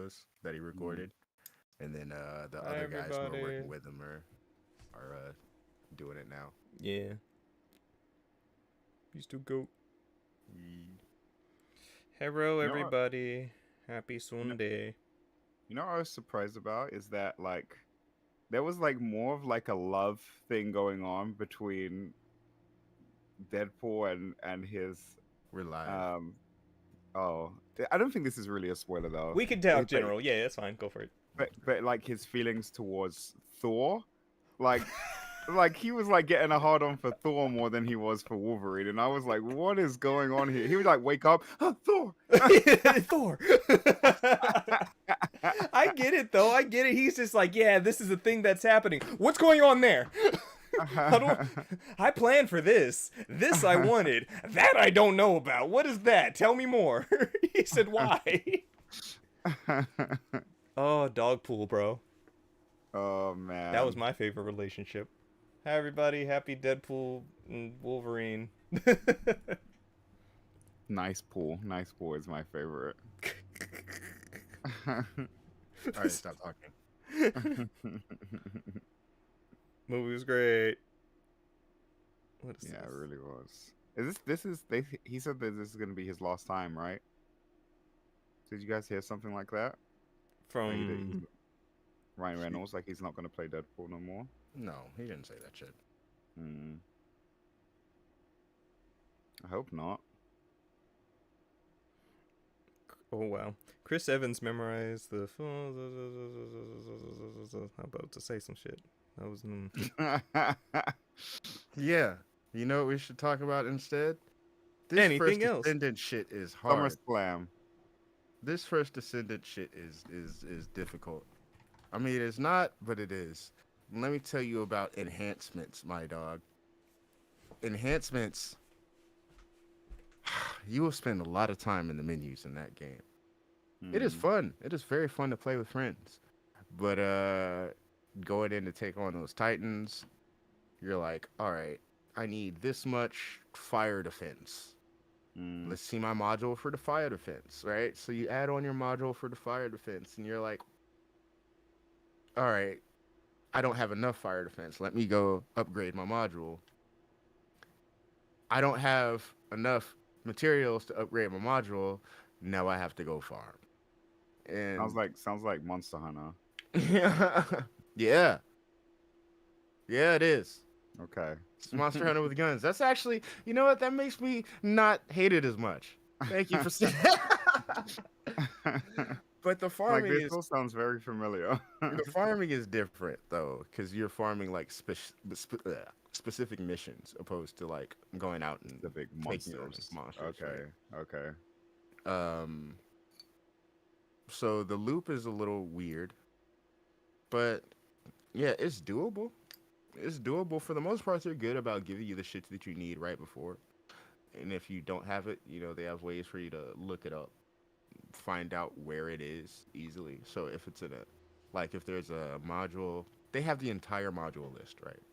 videos that he recorded, and then the Hi other guys who are everybody. working with him are doing it now. Yeah. Used to go. Ye- Hello You know what? everybody. Happy You know, Sunday. you know what I was surprised about is that like there was like more of like a love thing going on between Deadpool and his We're live. um I don't think this is really a spoiler though. We can talk But general. Yeah, that's fine. Go for it. but like his feelings towards Thor, like he was like getting a hard on for Thor more than he was for Wolverine, and I was like, what is going on here? He would like wake up, Thor. Thor. I get it though. I get it. He's just like, yeah, this is a thing that's happening. What's going on there? I don't. I planned for this. This I wanted. That I don't know about. What is that? Tell me more. He said, why? Oh, dog pool, bro. Oh That was man, my favorite relationship. Hi everybody. Happy Deadpool and Wolverine. Nice pool is my favorite. All right, stop talking. Movie was great. What is Yeah, it this? really was. He said that this is gonna be his last time, right? Did you guys hear something like that? Like he's From Ryan Reynolds, like he's not gonna play Deadpool no more. No, he didn't say that shit. Hmm. I hope not. oh wow, Chris Evans memorized the. I'm about to say some shit. That was Yeah. You know what we should talk about instead? This anything first else. Descendant shit is hard. SummerSlam. This first Descendant shit is difficult. I mean, it's not, but it is. Let me tell you about enhancements, my dog. Enhancements. You will spend a lot of time in the menus in that game. It is Hmm. fun. It is very fun to play with friends. But going in to take on those Titans, you're like, all right, I need this much fire defense. Hmm. Let's see my module for the fire defense, right? So you add on your module for the fire defense, and you're like, all right, I don't have enough fire defense. Let me go upgrade my module. I don't have enough materials to upgrade my module. Now I have to go farm. And Sounds like Monster Hunter. yeah, yeah, it is. Okay. It's Monster Hunter with guns. That's actually, you know what? That makes me not hate it as much. Thank you for saying. But Like this all sounds very familiar. the farming is different though, because you're farming like specific missions opposed to like going out and The big taking on monsters. monsters, Okay. Okay. right? So the loop is a little weird, but yeah, it's doable. It's doable for the most part. They're good about giving you the shit that you need right before. And if you don't have it, you know, they have ways for you to look it up, find out where it is easily. So if it's in a, like if there's a module, they have the entire module list, right?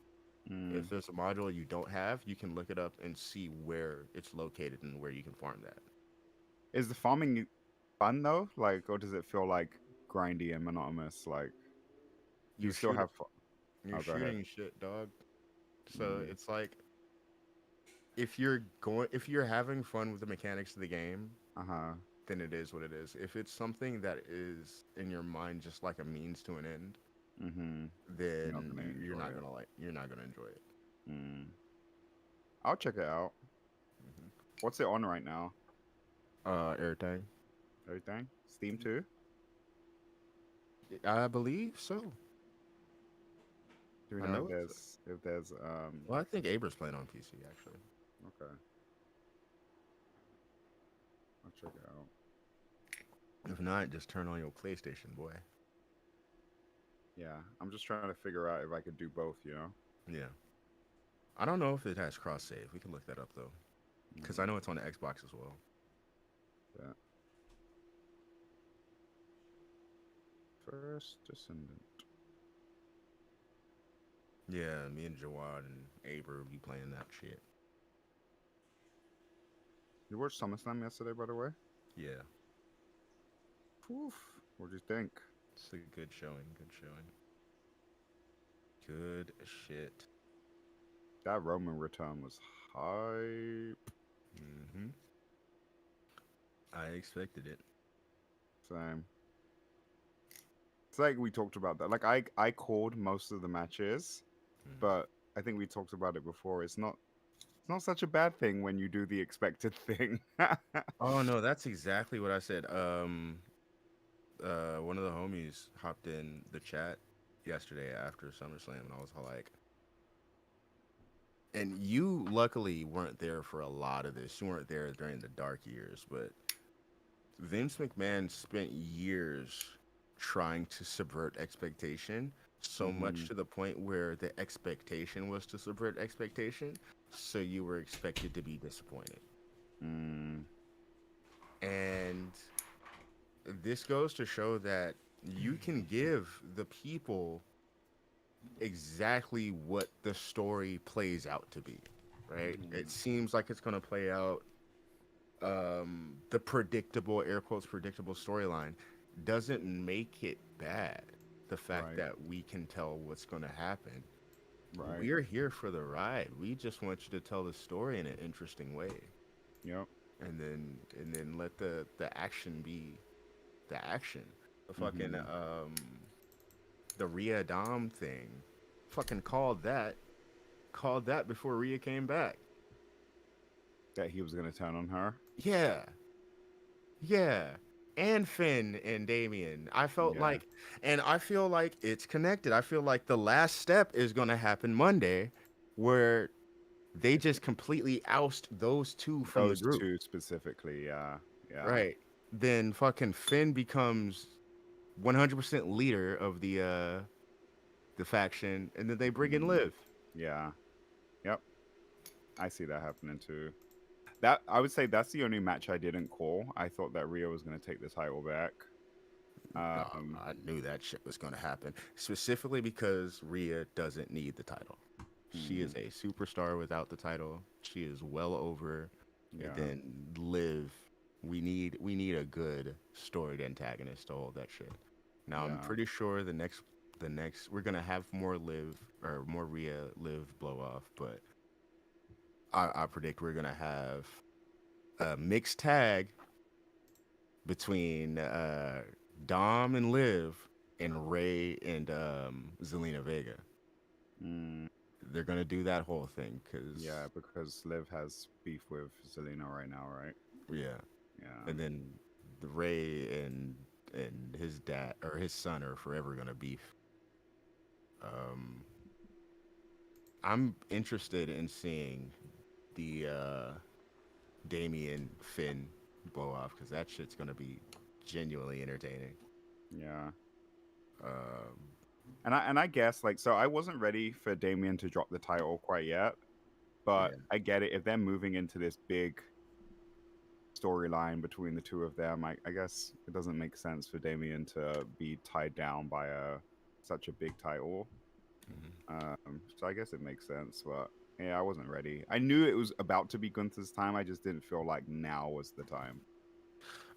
Mm. If there's a module you don't have, you can look it up and see where it's located and where you can farm that. Is the farming fun though? Like, or does it feel like grindy and monotonous? Like, do you You're still shooting, have fun? you're Oh, go ahead. shooting shit, dog. So Mm. it's like if you're having fun with the mechanics of the game, Uh huh. then it is what it is. If it's something that is in your mind just like a means to an end, Mm-hmm. You're not then gonna enjoy it. you're not gonna enjoy it. Mm. I'll check it out. Hmm. What's it on right now? Everything. Everything? Steam too? I believe so. Do we I know know it's. if there's Well, I think Abra's playing on PC actually. okay. I'll check it out. If not, just turn on your PlayStation, boy. Yeah. I'm just trying to figure out if I could do both, you know? Yeah. I don't know if it has cross save. We can look that up though, because I Mm. know it's on the Xbox as well. Yeah. First Descendant. Yeah, me and Jawad and Abra be playing that shit. You watched SummerSlam yesterday, by the way? Yeah. Oof. What do you think? It's a good showing. Good showing. Good shit. That Roman return was hype. Mm-hmm. I expected it. Same. It's like we talked about that. Like I called most of the matches, Mm. but I think we talked about it before. It's not such a bad thing when you do the expected thing. Oh no, that's exactly what I said. One of the homies hopped in the chat yesterday after SummerSlam, and I was like, and you luckily weren't there for a lot of this. You weren't there during the dark years, but Vince McMahon spent years trying to subvert expectation, so much Hmm. to the point where the expectation was to subvert expectation, so you were expected to be disappointed. Mm, And this goes to show that you can give the people exactly what the story plays out to be, right? It seems like it's going to play out the predictable, air quotes, predictable storyline doesn't make it bad. The fact right. that we can tell what's going to happen. Right. We're here for the ride. We just want you to tell the story in an interesting way. Yep. And then let the action be the action. The fucking Hmm. the Rhea Dom thing. Fucking called that before Rhea came back. That he was gonna turn on her. Yeah. Yeah. And Finn and Damien. I felt Yeah. like, and I feel like it's connected. I feel like the last step is going to happen Monday where they just completely oust those two from the Those group. two specifically. Yeah. Yeah. Right. Then fucking Finn becomes 100% leader of the faction, and then they bring in Mm, Liv. yeah. Yep. I see that happening too. That I would say that's the only match I didn't call. I thought that Rio was gonna take the title back. I knew that shit was going to happen, specifically because Rhea doesn't need the title. She is Mm, a superstar without the title. She is well over. And yeah. then Liv, we need a good storied antagonist to hold that shit. Now I'm Yeah. pretty sure the next we're gonna have more Liv or more Rhea Liv blow off, but I predict we're gonna have a mixed tag between Dom and Liv and Ray and Zelina Vega. Mm, They're gonna do that whole thing because yeah, because Liv has beef with Zelina right now, right? yeah, Yeah. and then the Ray and his dad or his son are forever gonna beef. Um, I'm interested in seeing the Damien Finn blow off because that shit's gonna be genuinely entertaining. Yeah. Um, And I guess like so I wasn't ready for Damien to drop the title quite yet, but yeah. I get it if they're moving into this big storyline between the two of them. I guess it doesn't make sense for Damien to be tied down by a such a big title. Mhm. So I guess it makes sense, but yeah, I wasn't ready. I knew it was about to be Gunther's time. I just didn't feel like now was the time.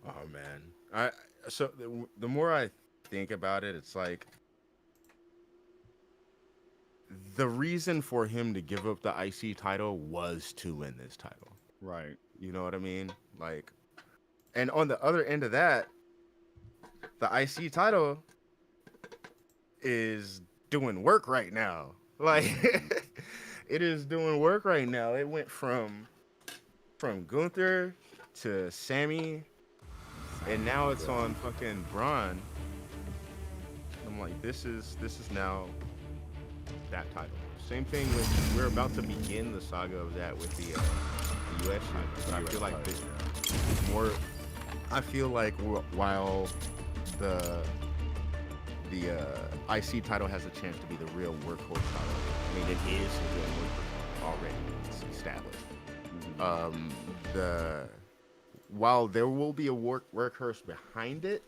Oh man, I so the more I think about it, it's like the reason for him to give up the IC title was to win this title. Right. You know what I mean? Like, and on the other end of that, the IC title is doing work right now. Like, Mhm. it is doing work right now. It went from Gunther to Sammy, and now it's on fucking Braun. I'm like, this is now that title. Same thing with we're about to begin the saga of that with the US title. But I feel like more. I feel like while the IC title has a chance to be the real workhorse title. I mean, it is a real workhorse already. It's established. The while there will be a workhorse behind it,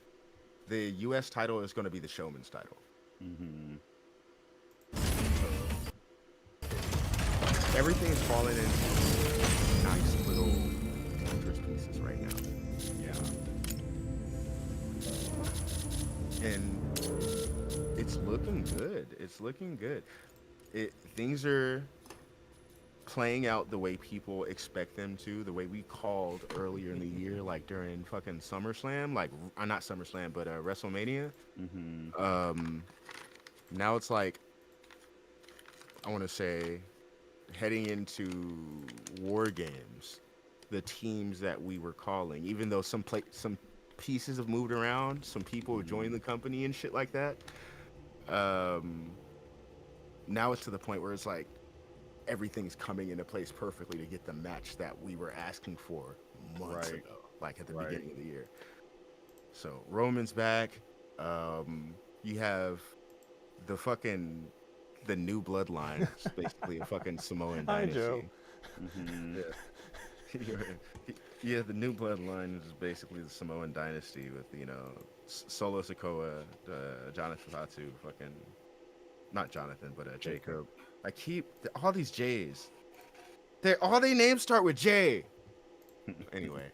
the US title is going to be the showman's title. Mm-hmm. Everything's falling into nice little Tetris pieces right now. Yeah. and it's looking good. It's looking good. Things are playing out the way people expect them to, the way we called earlier in the year, like during fucking SummerSlam, like not SummerSlam, but WrestleMania. Mm-hmm. Now it's like, I want to say, heading into War Games, the teams that we were calling, even though some pieces have moved around, some people have joined the company and shit like that. Now it's to the point where it's like everything's coming into place perfectly to get the match that we were asking for months Right. ago, like at the Right. beginning of the year. So Roman's back. You have the new bloodline, it's basically a fucking Samoan Hi, dynasty. Joe. Mm-hmm. Yeah. Yeah, the new bloodline is basically the Samoan dynasty with, Solo Sikoa, Jonathan Fatu, fucking not Jonathan, but Jacob. I keep all these J's. All they names start with J. Anyway,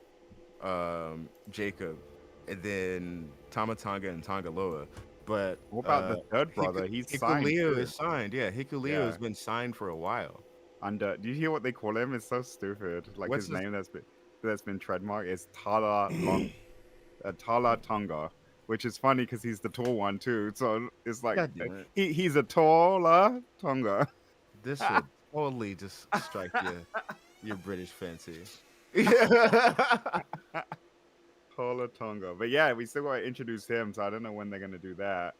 Jacob, and then Tamatanga and Tangaloa. But What about the third brother? He's signed. Hikuleo Too. is signed. Yeah, Hikuleo Yeah. has been signed for a while. Under, do you hear what they call him? It's so stupid. Like What's his his- name that's been trademarked is Tala Tonga, which is funny because he's the tall one too. So it's like God damn it. he's a taller Tonga. This would totally just strike your British fancy. Taller Tonga. But yeah, we still got to introduce him. So I don't know when they're gonna do that.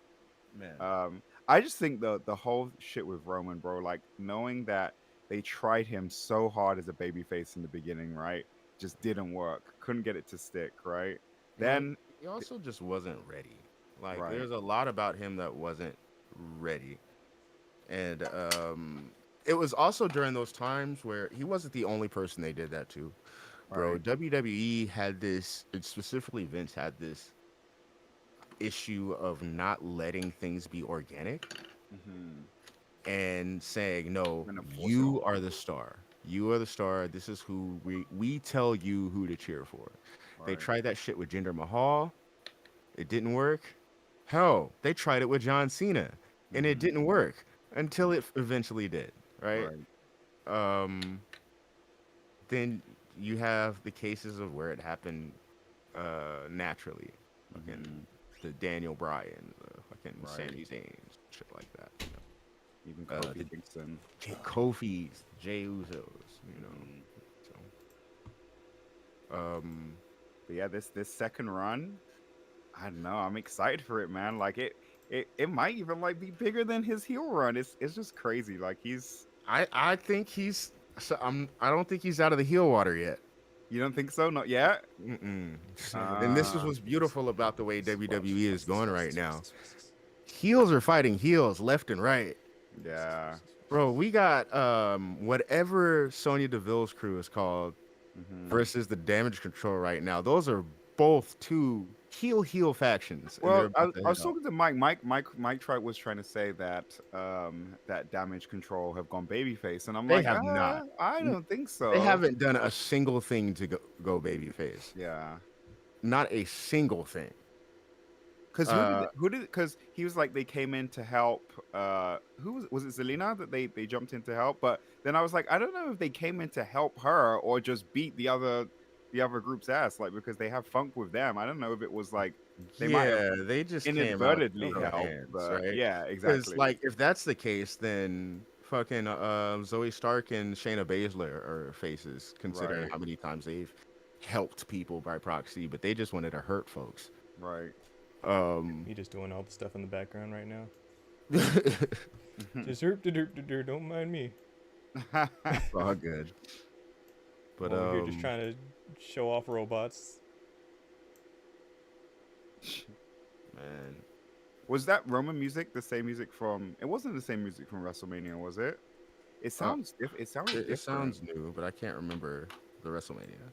Man. I just think the whole shit with Roman, bro, like knowing that they tried him so hard as a babyface in the beginning, right? Just didn't work. Couldn't get it to stick, right? Then he also just wasn't ready. Like Right. there's a lot about him that wasn't ready. And it was also during those times where he wasn't the only person they did that to. Bro, Right. WWE had this, and specifically Vince had this issue of not letting things be organic and saying, no, Gonna force you it. are the star. You are the star. This is who we tell you who to cheer for. They Right. tried that shit with Jinder Mahal. It didn't work. Hell, they tried it with John Cena, and it didn't work until it eventually did. Right. Then you have the cases of where it happened naturally. Fucking the Daniel Bryan, the fucking Right. Sami Zayn, shit like that. Even Kofi Kingston. Kofi's, Jey Usos, So, But yeah, this second run, I don't know. I'm excited for it, man. Like it might even like be bigger than his heel run. It's just crazy. Like I think he's. So I don't think he's out of the heel water yet. You don't think so? Not yet. And this is what's beautiful about the way WWE is going right now. Heels are fighting heels left and right. Yeah. Bro, we got whatever Sonya Deville's crew is called versus the Damage Control right now. Those are both two heel factions. and Well, they're I about to was head off. talking to Mike was trying to say that that Damage Control have gone babyface, and I'm They like, have not. I don't think so. They haven't done a single thing to go babyface. Yeah. Not a single thing. Because who did? Because he was like they came in to help. Who was it? Zelina that they jumped in to help? But then I was like, I don't know if they came in to help her or just beat the other group's ass. Like because they have Funk with them. I don't know if it was like they might have They just inadvertently came out helped. But right? yeah, Because exactly. like if that's the case, then fucking Zoe Stark and Shayna Baszler are faces, considering Right. how many times they've helped people by proxy, but they just wanted to hurt folks. Right. You just doing all the stuff in the background right now. Just don't mind me. All good. But Over here just trying to show off robots. man, Was that Roman music the same music from? It wasn't the same music from WrestleMania, was it? It sounds different. It sounds different. it sounds new, but I can't remember the WrestleMania.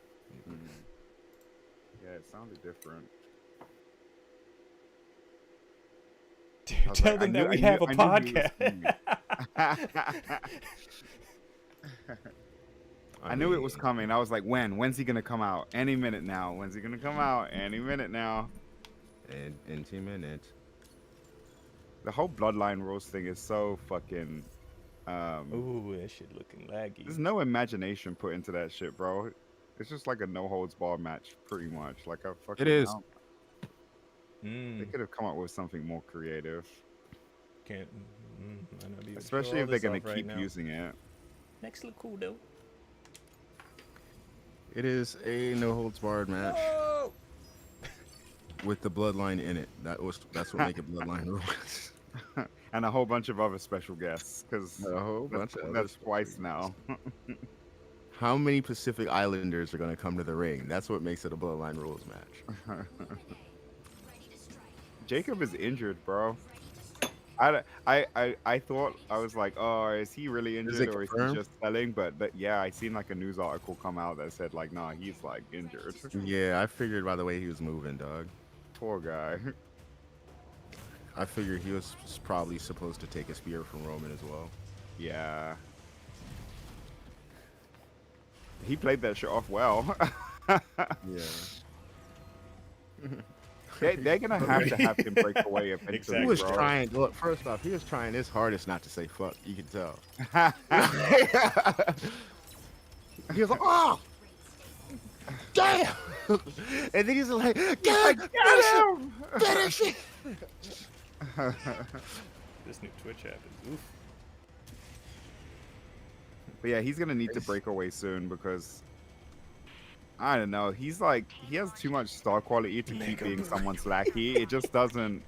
Yeah, it sounded different. Dude, tell them that we have a podcast. I knew it was coming. I was like, when? When's he gonna come out? Any minute now. When's he gonna come out? Any minute now. And 10 minutes. The whole bloodline rules thing is so fucking. Ooh, that shit looking laggy. There's no imagination put into that shit, bro. It's just like a no holds bar match, pretty much. Like a It fucking. is. They Mm, could have come up with something more creative, can't. Might not be able to show especially all if they're this gonna off right keep now. using it. Next look cool though. It is a no holds barred match Oh! with the bloodline in it. That's what make it bloodline rules. And a whole bunch of other special guests, because A whole bunch of other that's special twice guests. now. How many Pacific Islanders are going to come to the ring? That's what makes it a bloodline rules match. Jacob is injured, bro. I thought I was like, oh, is he really Is injured it or is he confirmed? just selling? But yeah, I seen like a news article come out that said like, nah, he's like injured. Yeah, I figured by the way he was moving, dog. Poor guy. I figured he was probably supposed to take a spear from Roman as well. Yeah. He played that shit off well. Yeah. They're gonna have to have him break away eventually, Exactly. He was bro. trying. Look, first off, he was trying his hardest not to say fuck. You can tell. He was like, "Oh, damn!" And then he's like, "God, finish it!" This new Twitch app is oof. But yeah, he's gonna need to break away soon because I don't know. He's like he has too much star quality to keep being someone's lackey. It just doesn't.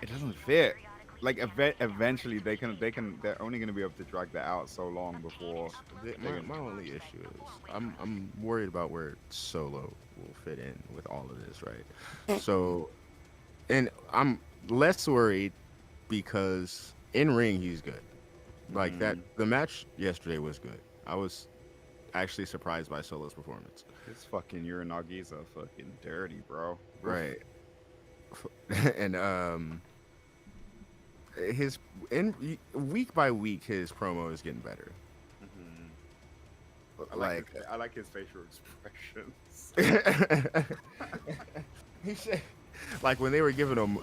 It doesn't fit. Like eventually they're only gonna be able to drag that out so long before. My only issue is I'm worried about where Solo will fit in with all of this, right? So, and I'm less worried because in ring he's good. Like that, the match yesterday was good. I was actually surprised by Solo's performance. His fucking Uranagi's are fucking dirty, bro. Right. And his week by week his promo is getting better. I like his facial expressions. He said, like when they were giving him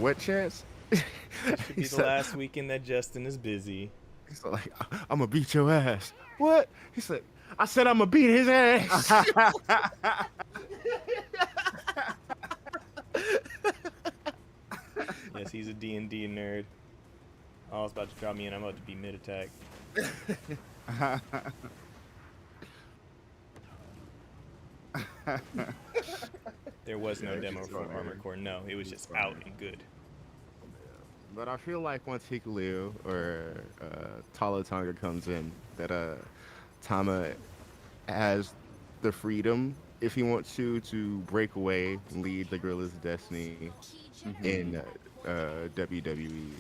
what chance? Should be the last weekend that Justin is busy. He's like, I'm gonna beat your ass. What? He said, I said I'm gonna beat his ass. Yes, he's a D&D nerd. Oh, it's about to drop me in. I'm about to be mid-attack. There was no demo it's for funny. Armored Core. No, it was just out and good. But I feel like once Hikuleo or Talo Tonga comes in, that Tama has the freedom, if he wants to break away, lead the Guerrillas of Destiny in WWE.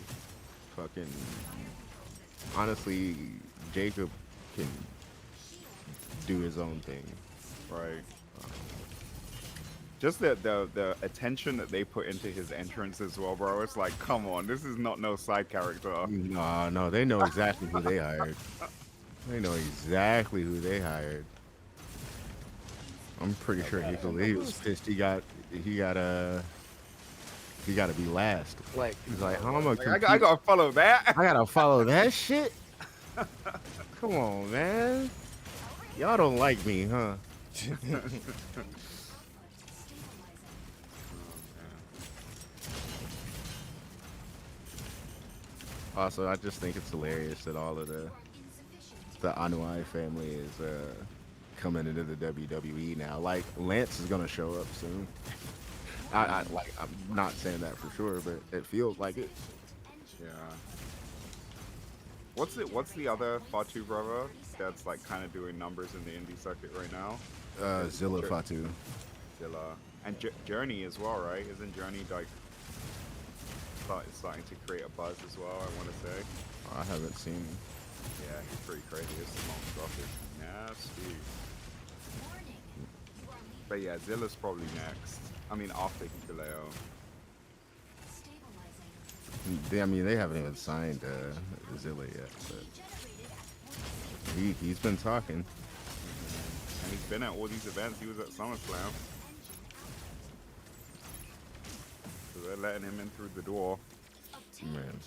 Fucking honestly, Jacob can do his own thing. Right. Just the attention that they put into his entrance as well, bro. It's like, come on, this is not no side character. No, they know exactly who they hired. They know exactly who they hired. I'm pretty sure Hikuleo was pissed. He got to be last. Like he's like, how am I? Like, I gotta follow that. I gotta follow that shit. Come on, man. Y'all don't like me, huh? Also, I just think it's hilarious that all of the Anuai family is coming into the WWE now. Like Lance is gonna show up soon. I'm not saying that for sure, but it feels like it. Yeah. What's the other Fatu brother that's like kind of doing numbers in the indie circuit right now? Zilla Fatu. Zilla. And Journey as well, right? Isn't Journey like starting to create a buzz as well, I want to say? I haven't seen. Yeah, he's pretty crazy. His long stuff is nasty. But yeah, Zilla's probably next. I mean, after Hikuleo. I mean, they haven't even signed Zilla yet, but he's been talking. And he's been at all these events. He was at SummerSlam. So they're letting him in through the door. Man.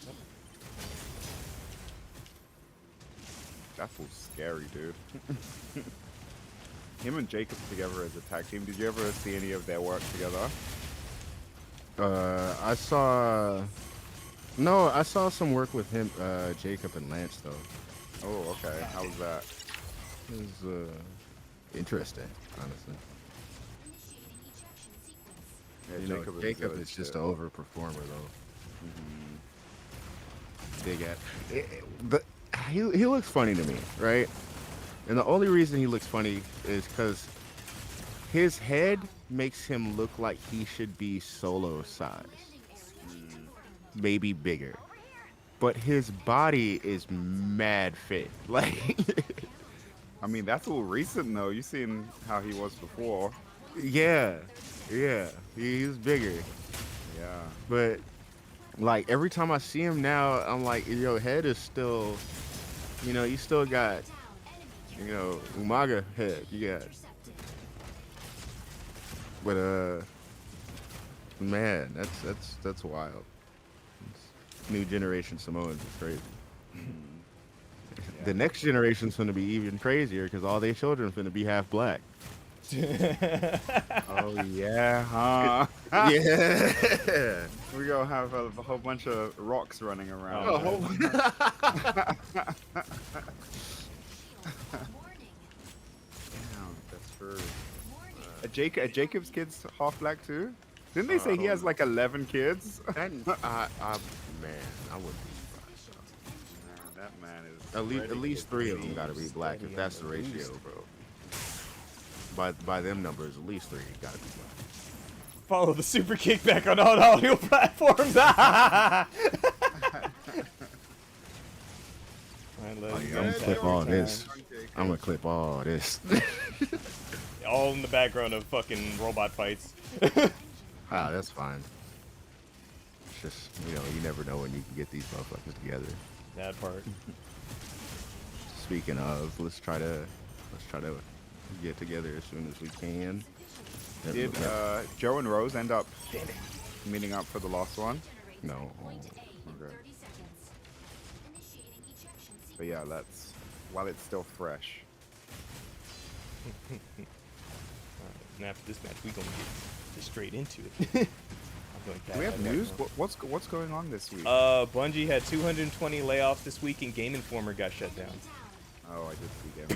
That fool's scary, dude. Him and Jacob together as a tag team. Did you ever see any of their work together? I saw. No, I saw some work with him, Jacob and Lance though. Oh, okay. How was that? It was interesting, honestly. Yeah, You know, Jacob good is just too. an overperformer though. Big at. But he looks funny to me, right? And the only reason he looks funny is because his head makes him look like he should be Solo size, maybe bigger. But his body is mad fit. Like, I mean, that's all recent though. You seen how he was before? yeah, he's bigger. Yeah. But like every time I see him now, I'm like, your head is still, you know, you still got, you know, Umaga head. You got, but man, that's wild. New generation Samoans is crazy. The next generation's gonna be even crazier because all their children finna be half black. Oh yeah, huh? Yeah. We gonna have a whole bunch of rocks running around. Oh, Damn, that's true. Jacob's kids half black too? Didn't they say he has like 11 kids? Man, I wouldn't be surprised. Man, that man is At least 3 of them gotta be black if that's the ratio, bro. By them numbers, at least 3 gotta be black. Follow the super kickback on all audio platforms. I'm gonna clip all this. I'm gonna clip all this. All in the background of fucking robot fights. Ah, that's fine. It's just, you know, you never know when you can get these motherfuckers together. That part. Speaking of, let's try to get together as soon as we can. Did Joe and Rose end up meeting up for the last one? No. Okay. But yeah, let's, while it's still fresh. And after this match, we gonna get straight into it. Do we have news? What's going on this week? Bungie had 220 layoffs this week, and Game Informer got shut down. Oh, I did see Game.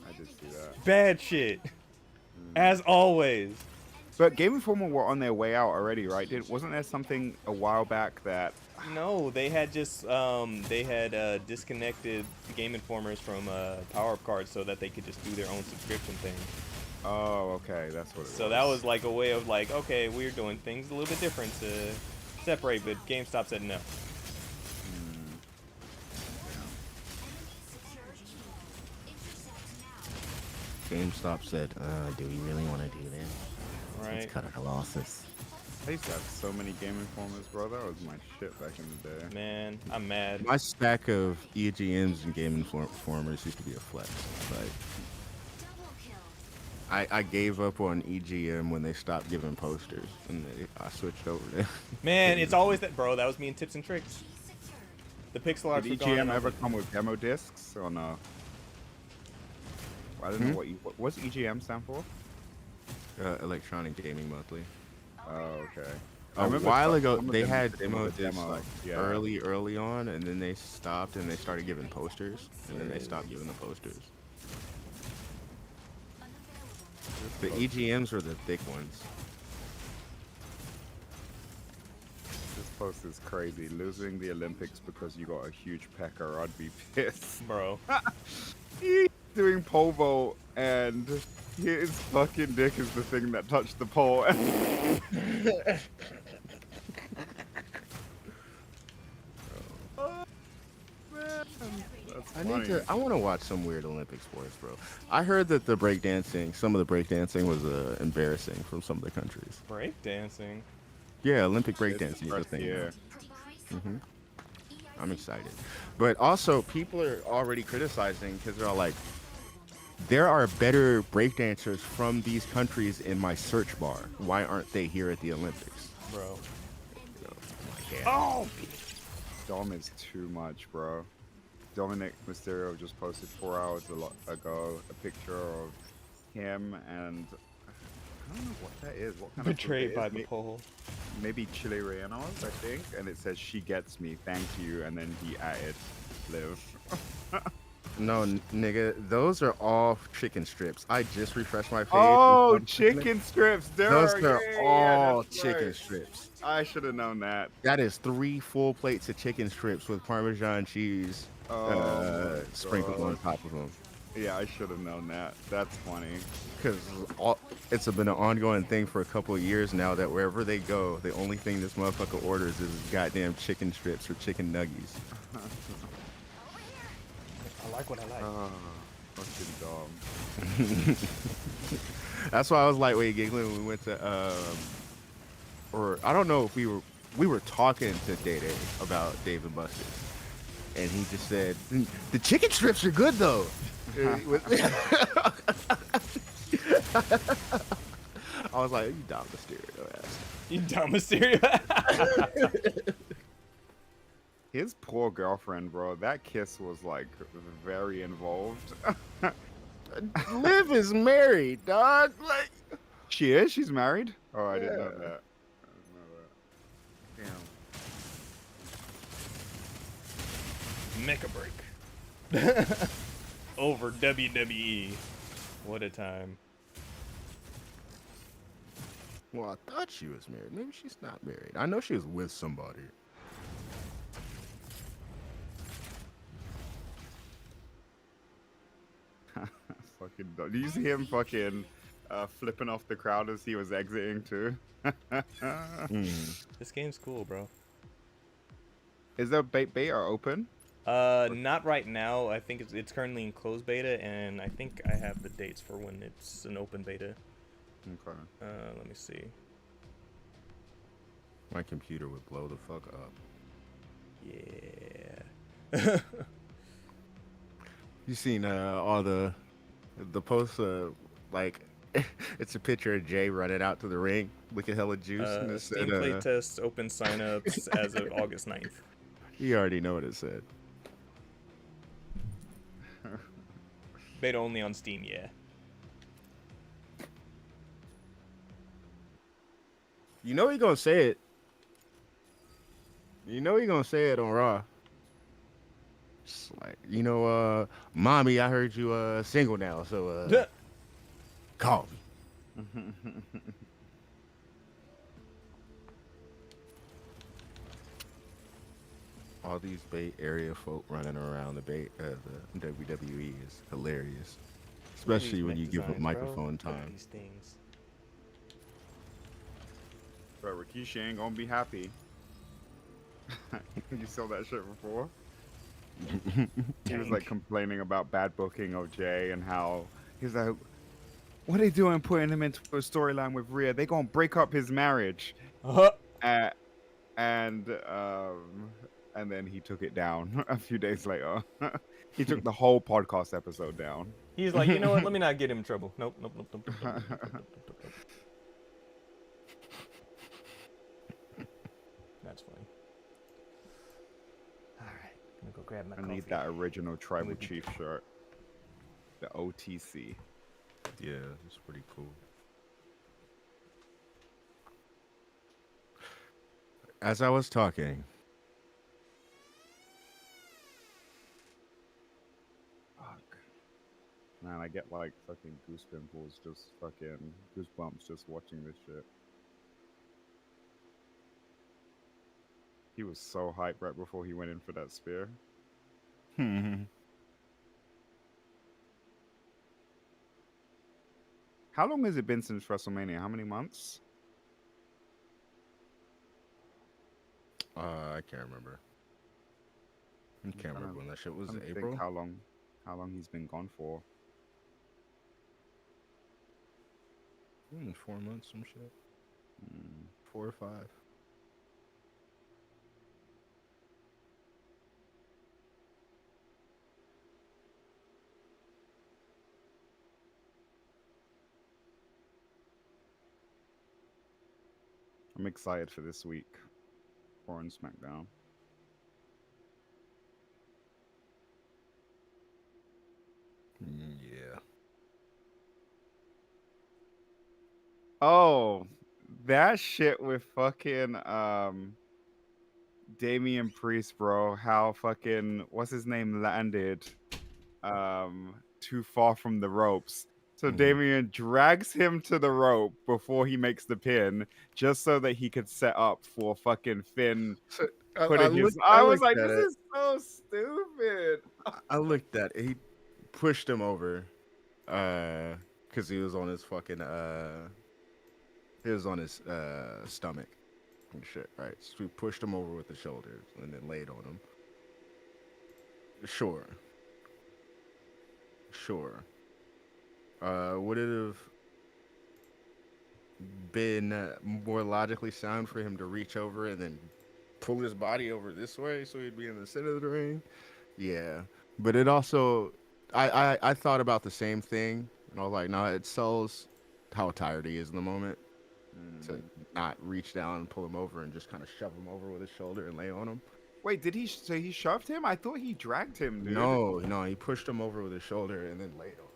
I did see that. Bad shit. As always. But Game Informer were on their way out already, right? Wasn't there something a while back that? No, they had just disconnected the Game Informers from power-up cards so that they could just do their own subscription thing. Oh, okay, that's what it was. So that was like a way of like, okay, we're doing things a little bit different to separate, but GameStop said no. GameStop said, do we really want to do this? Right. Let's cut our losses. I used to have so many Game Informers, bro. That was my shit back in the day. Man, I'm mad. My stack of EGMs and Game Informers used to be a flex. Like, I gave up on EGM when they stopped giving posters, and I switched over there. Man, it's always that, bro. That was me and Tips and Tricks. The pixel arts Did were gone. EGM ever come with demo discs or no? I don't know what's EGM stand for? Electronic Gaming Monthly. Oh, okay. A while ago, some of they them had used to come demo with discs demo, like yeah. early on, and then they stopped and they started giving posters, and then they stopped giving the posters. The EGMs were the thick ones. This post is crazy. Losing the Olympics because you got a huge pecker, I'd be pissed. Bro. He's doing pole vault and his fucking dick is the thing that touched the pole. Oh, man. That's I want to watch some weird Olympic sports, bro. I heard that the breakdancing, some of the breakdancing was embarrassing from some of the countries. Breakdancing. Yeah, Olympic breakdancing is a thing. Yeah. Hmm. I'm excited. But also, people are already criticizing because they're all like, there are better breakdancers from these countries in my search bar. Why aren't they here at the Olympics? Bro. can't. Oh, Dom is too much, bro. Dominic Mysterio just posted 4 hours ago a picture of him and I don't know what that is. What kind betrayed of by food the it is. poll. Maybe chili rellenos, I think, and it says "She gets me, thank you," and then he added "live." No, nigga, those are all chicken strips. I just refreshed my page. Oh, chicken strips, Those dude. are Yeah, all that's chicken right. strips. I should have known that. That is 3 full plates of chicken strips with Parmesan cheese Oh my sprinkled on god. top of them. Yeah, I should have known that. That's funny. Because it's been an ongoing thing for a couple of years now that wherever they go, the only thing this motherfucker orders is goddamn chicken strips or chicken nuggies. I like what I like. Oh, fucking Dom. That's why I was lightweight giggling when we went to or I don't know if we were talking to Day Day about Dave and Buster's, and he just said the chicken strips are good though. I was like, you dumb Mysterio ass. You dumb Mysterio. His poor girlfriend, bro. That kiss was like very involved. Liv is married, dog. Like, She is? She's married? Oh, I didn't know Yeah. that. I didn't know that. Damn. Mechabreak. Over WWE. What a time. well, I thought she was married. Maybe she's not married. I know she was with somebody. Fucking Dom. Did you see him fucking flipping off the crowd as he was exiting too? This game's cool, bro. Is there beta open? Not right now. I think it's currently in closed beta, and I think I have the dates for when it's an open beta. Okay. Let me see. My computer would blow the fuck up. Yeah. You seen all the posts? Like, it's a picture of Jay running out to the ring, looking hella juice, and it Steam said, playtest open signups as of August 9th. you already know what it said. Beta only on Steam, yeah. You know he gonna say it. You know he gonna say it on Raw. Just like, mommy, I heard you single now, so call me. All these Bay Area folk running around the WWE is hilarious, especially when you give them microphone time. These things. Bro, Rikishi ain't gonna be happy. You saw that shit before? He was like complaining about bad booking of Jay and how he's like, what are they doing putting him into a storyline with Rhea? They gonna break up his marriage. And then he took it down a few days later. He took the whole podcast episode down. He's like, you know what? Let me not get him in trouble. Nope. That's funny. All right, gonna go grab my I coffee. need that original Tribal Maybe. Chief shirt. The OTC. Yeah, it's pretty cool. As I was talking, Fuck. Man, I get like fucking goose pimples, just fucking goosebumps just watching this shit. He was so hyped right before he went in for that spear. How long has it been since WrestleMania? How many months? I can't remember. I can't remember when that shit was. I'm April. think how long he's been gone for. 4 months, some shit. 4 or 5. I'm excited for this week. Raw and SmackDown. Yeah. Oh, that shit with fucking Damian Priest, bro. How fucking what's his name landed too far from the ropes. So Mhm. Damian drags him to the rope before he makes the pin, just so that he could set up for fucking Finn So putting his. I I was looked like, at this it. is so stupid. I looked at it. He pushed him over, because he was on his fucking he was on his stomach and shit, right? So we pushed him over with the shoulders and then laid on him. Sure, sure. Would it have been more logically sound for him to reach over and then pull his body over this way so he'd be in the center of the ring? Yeah, but it also, I thought about the same thing, and I was like, no, it sells how tired he is in the moment to not reach down and pull him over and just kind of shove him over with his shoulder and lay on him. Wait, did he? So he shoved him? I thought he dragged him, dude. No, no, he pushed him over with his shoulder and then laid on him.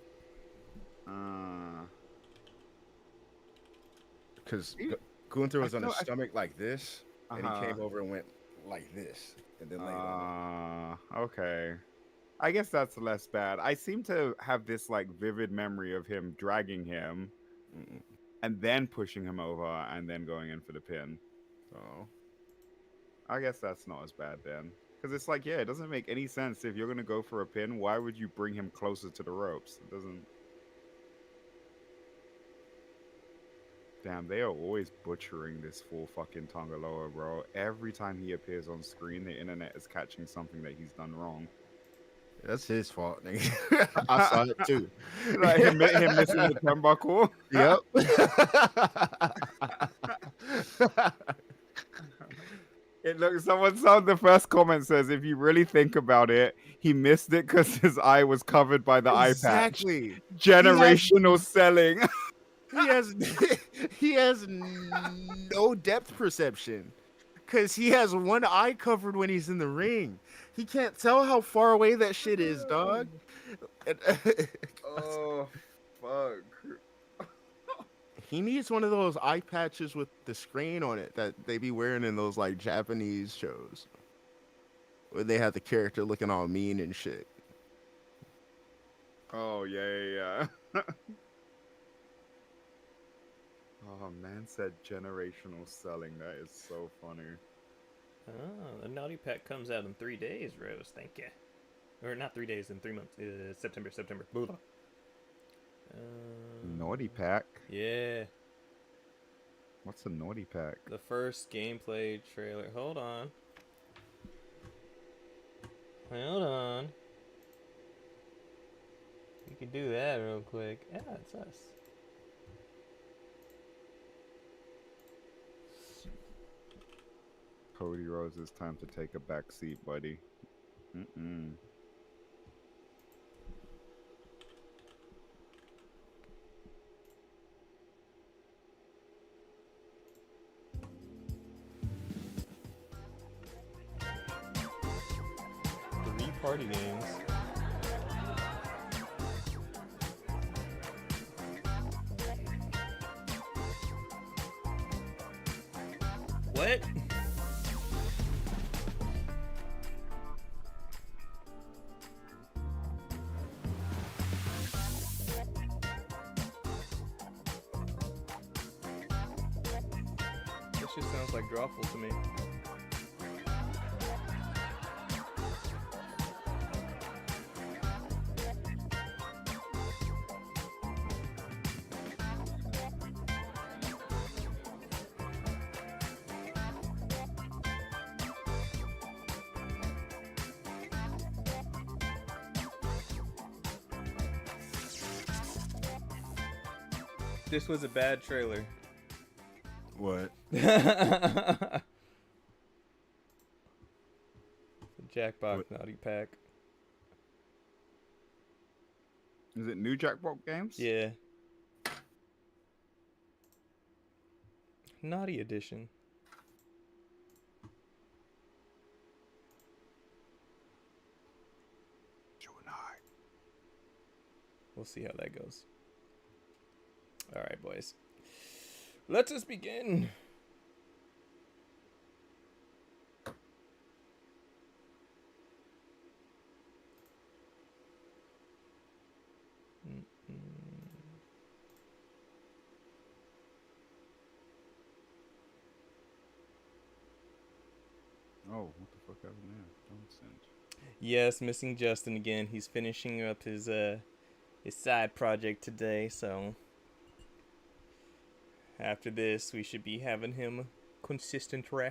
Because He- Gunther I was on his feel- I- stomach like this, and he Uh-huh. came over and went like this, and then laid on Okay. I guess that's less bad. I seem to have this like vivid memory of him dragging him him. Mm-mm. and then pushing him over and then going in for the pin. So I guess that's not as bad then. Because it's like, yeah, it doesn't make any sense. If you're going to go for a pin, why would you bring him closer to the ropes? It doesn't. Damn, they are always butchering this full fucking Tongaloa, bro. Every time he appears on screen, the internet is catching something that he's done wrong. that's his fault, nigga. I saw it too. Like him missing the turnbuckle. Yep. It looks. The first comment says, if you really think about it, he missed it because his eye was covered by the eye patch. Exactly. Generational selling. He has he has no depth perception because he has one eye covered when he's in the ring. He can't tell how far away that shit is, dog. Oh, fuck. He needs one of those eye patches with the screen on it that they be wearing in those like Japanese shows where they have the character looking all mean and shit. Oh, yeah. Oh, man said generational selling. That is so funny. Oh, the Naughty Pack comes out in 3 days, Rose. Thank you. Or not 3 days, in 3 months. September. Blah. Naughty Pack? Yeah. What's a Naughty Pack? The first gameplay trailer. Hold on. You can do that real quick. Yeah, it's us. Cody Rhodes, it's time to take a back seat, buddy. Mm-mm. Three party games. What? This just sounds like Drawful to me. This was a bad trailer. What? Jackbox What? Naughty Pack. Is it new Jackbox games? Yeah. Naughty Edition. We'll see how that goes. All right, boys. Let us begin. Oh, what the fuck happened there? Don't send. Yes, missing Justin again. He's finishing up his side project today, so after this we should be having him consistently.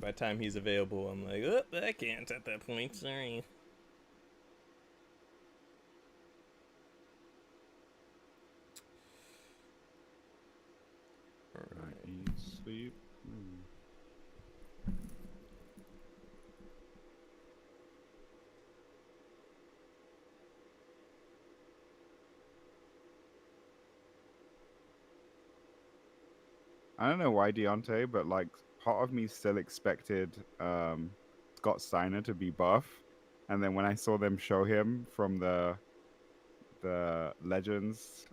By the time he's available, I'm like, oh, I can't at that point. Sorry. Eat, sleep. I don't know why Deontay, but like part of me still expected Scott Steiner to be buff, and then when I saw them show him from the Legends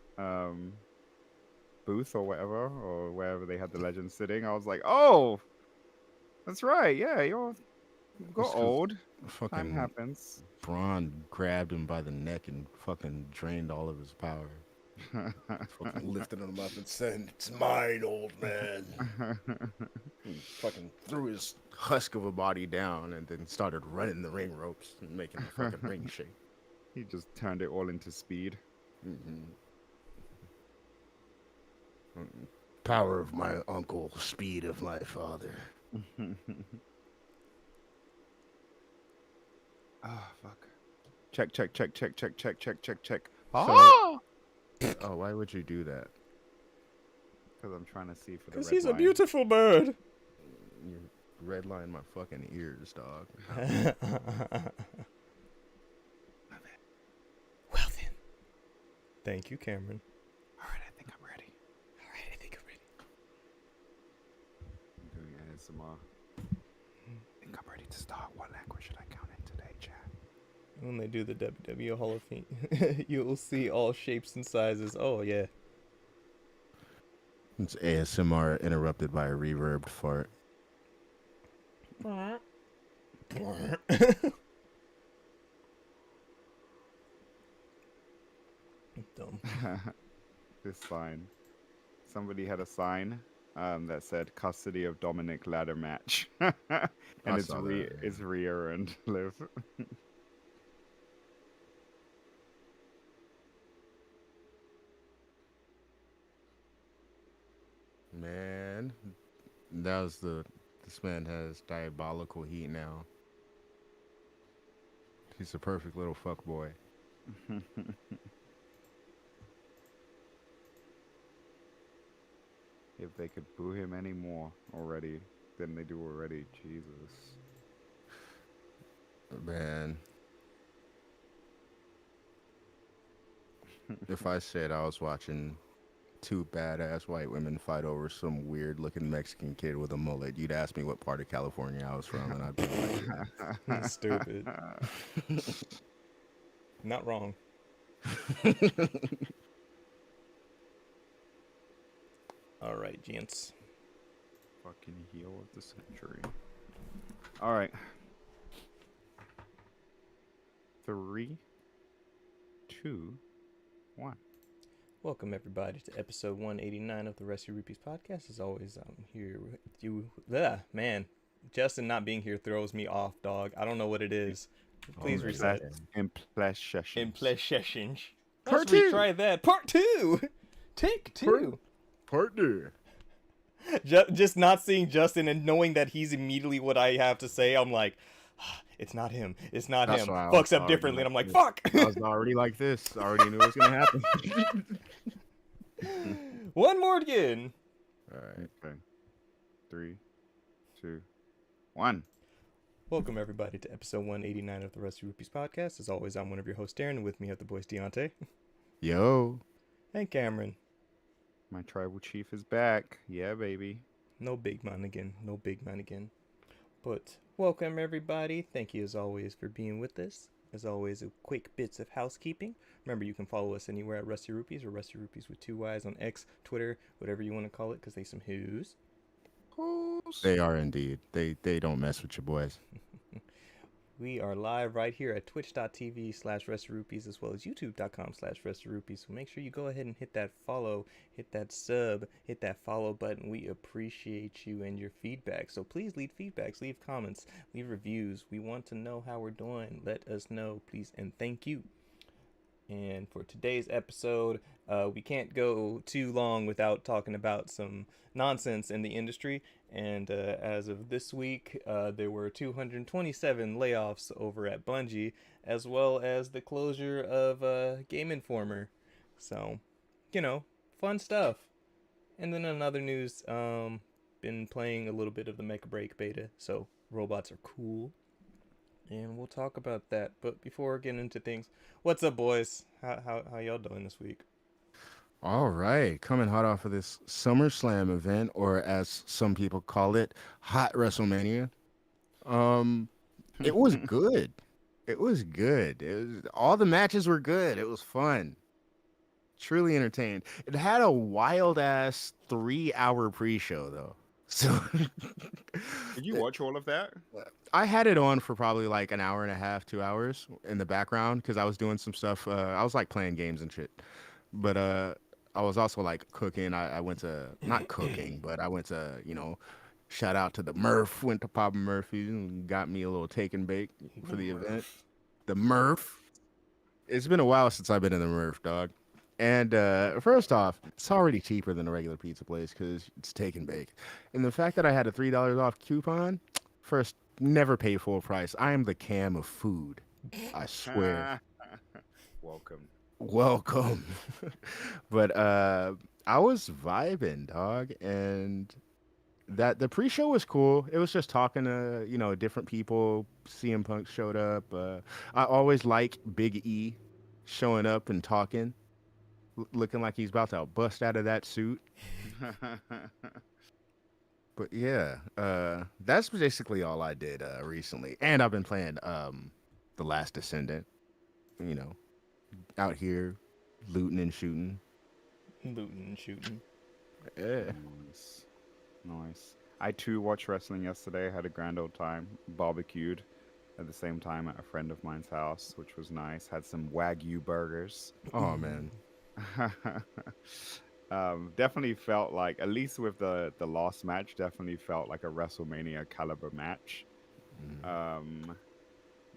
booth or whatever, or wherever they had the Legends sitting, I was like, oh, that's right, yeah, you got old. Time Fucking happens. Braun grabbed him by the neck and fucking drained all of his power. Fucking lifted him up and said, "It's mine, old man." He fucking threw his husk of a body down and then started running the ring ropes and making the fucking ring shake. He just turned it all into speed. Power of my uncle, speed of my father. Ah, fuck. Check. Oh! Oh, why would you do that? Because I'm trying to see for the Because red he's a line. beautiful bird. You redline my fucking ears, dog. Well then. Thank you, Cameron. All right, I think I'm ready. Alright, I think I'm ready. I'm doing ASMR. I think I'm ready to start. What language should I count in today, chat? When they do the WWE Hall of Fame, you'll see all shapes and sizes. Oh, yeah. It's ASMR interrupted by a reverbed fart. Dumb. This sign. Somebody had a sign that said "Custody of Dominic ladder match," and it's saw that, yeah. it's Rhea and Liv. Man, this man has diabolical heat now. He's a perfect little fuck boy. If they could boo him any more already than they do already, Jesus. Man. If I said I was watching two badass white women fight over some weird looking Mexican kid with a mullet, you'd ask me what part of California I was from, and I'd be like, Stupid. Not wrong. Alright, gents. Fucking heel of the century. All right. 3, 2, 1. Welcome, everybody, to episode 189 of the Rescue Rupees podcast. As always, I'm here with you. Man, Justin not being here throws me off, dog. I don't know what it is. Please reset. Impressions. Impressions. Part Let's two. retry that. Part 2. Take 2. partner. Just not seeing Justin and knowing that he's immediately what I have to say, I'm like, it's not him. It's not That's him. why I Fucks was up already differently. And I'm like, this. fuck. I was already like this. I already knew it was gonna happen. One more again. All right. Okay. 3, 2, 1. Welcome, everybody, to episode 189 of the Rusty Rupees podcast. As always, I'm one of your hosts, Darren, and with me have the boys Deontay Yo. and Cameron. My tribal chief is back. Yeah, baby. No big man again. No big man again. But welcome everybody. Thank you as always for being with us. As always, a quick bits of housekeeping. Remember, you can follow us anywhere at Rusty Rupees or Rusty Rupees with 2 Y's on X, Twitter, whatever you want to call it, because they some who's. Who's? They are indeed. They don't mess with your boys. We are live right here at twitch.tv/rupees as well as youtube.com/rupees. So make sure you go ahead and hit that follow, hit that sub, hit that follow button. We appreciate you and your feedback. So please leave feedbacks, leave comments, leave reviews. We want to know how we're doing. Let us know, please, and thank you. And for today's episode, we can't go too long without talking about some nonsense in the industry. And as of this week, there were 227 layoffs over at Bungie, as well as the closure of Game Informer. So, fun stuff. And then in other news, been playing a little bit of the Mechabreak beta, so robots are cool. And we'll talk about that. But before getting into things, what's up, boys? How y'all doing this week? All right, coming hot off of this SummerSlam event, or as some people call it, Hot WrestleMania. It was good. It was good. All the matches were good. It was fun. Truly entertained. It had a wild ass 3 hour pre-show though. So Did you watch all of that? I had it on for probably like an hour and a half, 2 hours in the background because I was doing some stuff. I was like playing games and shit. But I was also like cooking. I went to not cooking, but I went to shout out to the Murph. Went to Papa Murphy's and got me a little take and bake for the event. The Murph. It's been a while since I've been in the Murph, dog. And first off, it's already cheaper than a regular pizza place because it's take and bake. And the fact that I had a $3 off coupon, first, never pay full price. I am the Cam of food. I swear. Welcome. Welcome. But I was vibing, dog, and that the pre-show was cool. It was just talking to different people. CM Punk showed up. I always like Big E showing up and talking, looking like he's about to bust out of that suit. But yeah, that's basically all I did recently, and I've been playing The Last Descendant. Out here looting and shooting. Looting and shooting. Yeah. Nice. I too watched wrestling yesterday. Had a grand old time. Barbecued at the same time at a friend of mine's house, which was nice. Had some Wagyu burgers. Oh man. Definitely felt like, at least with the last match, definitely felt like a WrestleMania caliber match.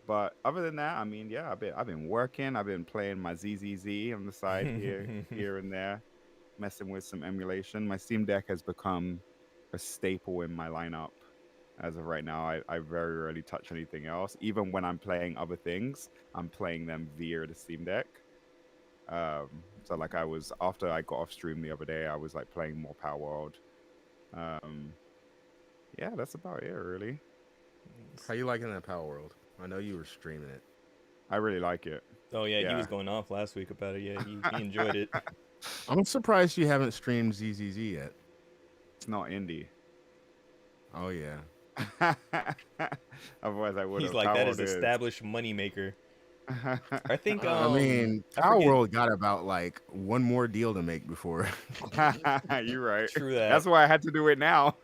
But other than that, I mean, yeah, I've been working. I've been playing my ZZZ on the side here and there, messing with some emulation. My Steam Deck has become a staple in my lineup as of right now. I very rarely touch anything else. Even when I'm playing other things, I'm playing them via the Steam Deck. So like after I got off stream the other day, I was like playing more Power World. Yeah, that's about it really. How you liking that Power World? I know you were streaming it. I really like it. Oh yeah, he was going off last week about it. Yeah, he enjoyed it. I'm surprised you haven't streamed ZZZ yet. It's not indie. Oh yeah. Otherwise, I would. He's like, that is established moneymaker. I think. I mean, Power World got about like one more deal to make before. You're right. True that. That's why I had to do it now.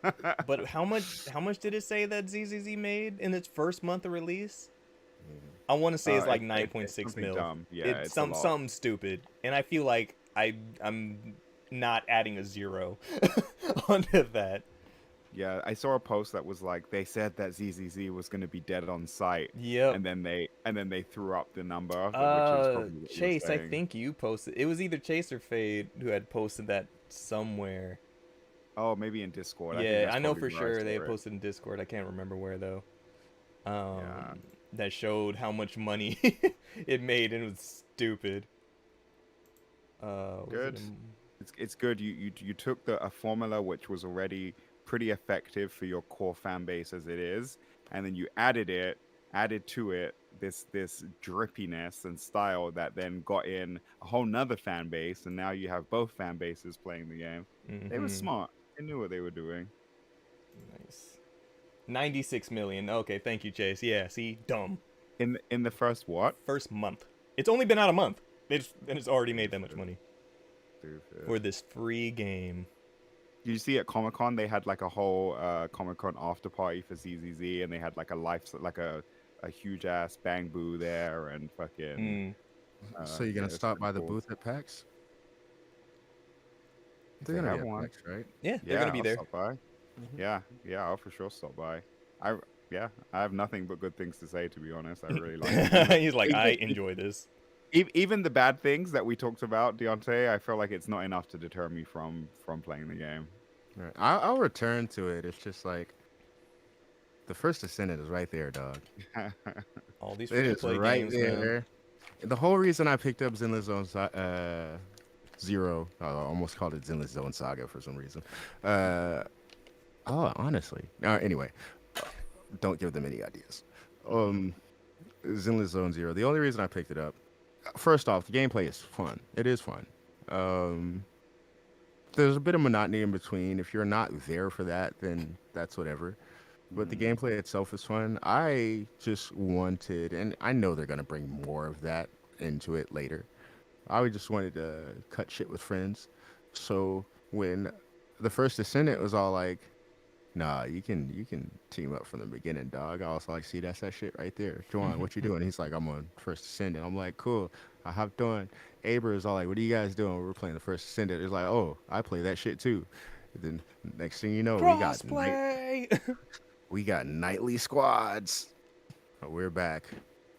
But how much did it say that ZZZ made in its first month of release? I want to say it's like 9.6 mil. Dumb. Yeah, it's something stupid, and I feel like I'm not adding a zero onto that. Yeah, I saw a post that was like, they said that ZZZ was going to be dead on site. Yep. And then they threw up the number. Which is Chase, I think you posted. It was either Chase or Fade who had posted that somewhere. Oh, maybe in Discord. Yeah, I know for sure they posted in Discord. I can't remember where though. That showed how much money it made, and it was stupid. Good. It's good. You took a formula which was already pretty effective for your core fan base as it is, and then you added to it this drippiness and style that then got in a whole nother fan base, and now you have both fan bases playing the game. They were Mm-hmm. smart. They knew what they were doing. Nice. 96 million. Okay, thank you, Chase. Yeah, see, dumb. In the first what? First month. It's only been out a month. And it's already made that much money Stupid. for this free game. Did you see at Comic Con they had like a whole Comic Con after party for ZZZ, and they had like a huge ass bang boo there and fucking. Mm. So you're gonna it's stop by pretty the cool. booth at PAX? If They're they gonna have be at one. PAX, right? Yeah, they're Yeah, gonna be I'll there. stop by. Yeah, I'll for sure stop by. I yeah, I have nothing but good things to say, to be honest. I really like it. He's like, Even, I enjoy this. even the bad things that we talked about, Deontay, I feel like it's not enough to deter me from playing the game. Right. I'll return to it. It's just like the first Ascendant is right there, dog. All these It free to is play right games, man. there. The whole reason I picked up Zenless Zone Zero, I almost called it Zenless Zone Saga for some reason. Honestly. Anyway, don't give them any ideas. Zenless Zone Zero. The only reason I picked it up, first off, the gameplay is fun. It is fun. There's a bit of monotony in between. If you're not there for that, then that's whatever. But the gameplay itself is fun. I just wanted, and I know they're gonna bring more of that into it later. I just wanted to cut shit with friends. So when the first Descendant was all like, "Nah, you can team up from the beginning, dog." I was like, "See, that's that shit right there, Juan. What you doing?" He's like, "I'm on first Descendant." I'm like, "Cool." I hopped on. Aber is all like, "What are you guys doing?" We're playing the first Descendant. It's like, "Oh, I play that shit too." And then next thing you know, Crossplay. we got nightly squads. Oh, we're back.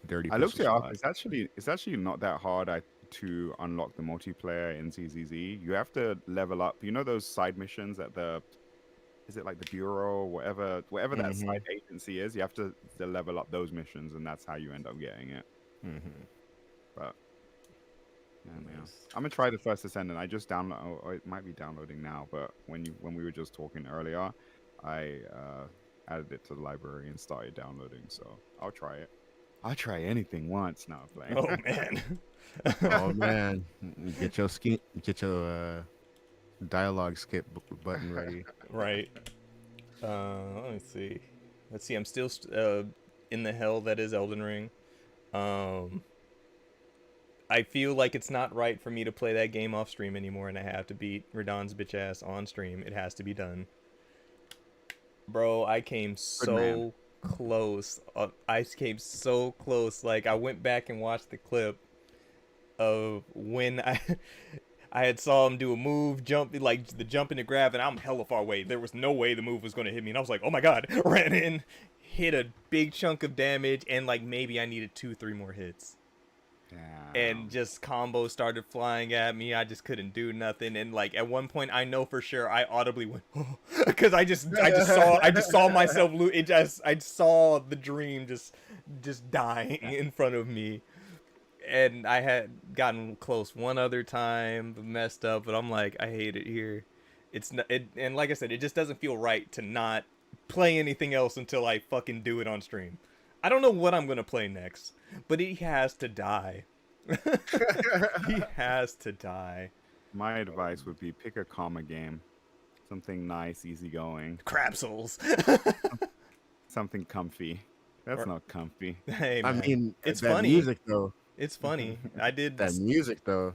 Dirty I Pistol looked it up. Squad. It's actually not that hard to unlock the multiplayer in ZZZ. You have to level up. You know those side missions at is it like the bureau or whatever that side agency is? You have to level up those missions, and that's how you end up getting it. But yeah, man. I'm gonna try the first Ascendant. I just download. Or it might be downloading now, but when we were just talking earlier, I added it to the library and started downloading. So I'll try it. I'll try anything once now. Playing. Oh man. Oh man, get your dialogue skip button ready. Right. Let me see. Let's see. I'm still in the hell that is Elden Ring. I feel like it's not right for me to play that game off stream anymore, and I have to beat Radon's bitch ass on stream. It has to be done. Bro, I came so close. I came so close. Like, I went back and watched the clip of when I had saw him do a move, jump, like the jump and the grab, and I'm hella far away. There was no way the move was going to hit me, and I was like, oh my god. Ran in, hit a big chunk of damage, and like maybe I needed 2-3 more hits. And just combos started flying at me. I just couldn't do nothing. And like at one point, I know for sure I audibly went because I just saw myself lose. I saw the dream just dying in front of me. And I had gotten close one other time, messed up. But I'm like, I hate it here. It's not, and like I said, it just doesn't feel right to not play anything else until I fucking do it on stream. I don't know what I'm gonna play next, but he has to die. He has to die. My advice would be pick a calmer game, something nice, easygoing, Crab Souls. something comfy. That's not comfy. Hey, I man. mean, It's that funny. music though. It's funny. I did That music though.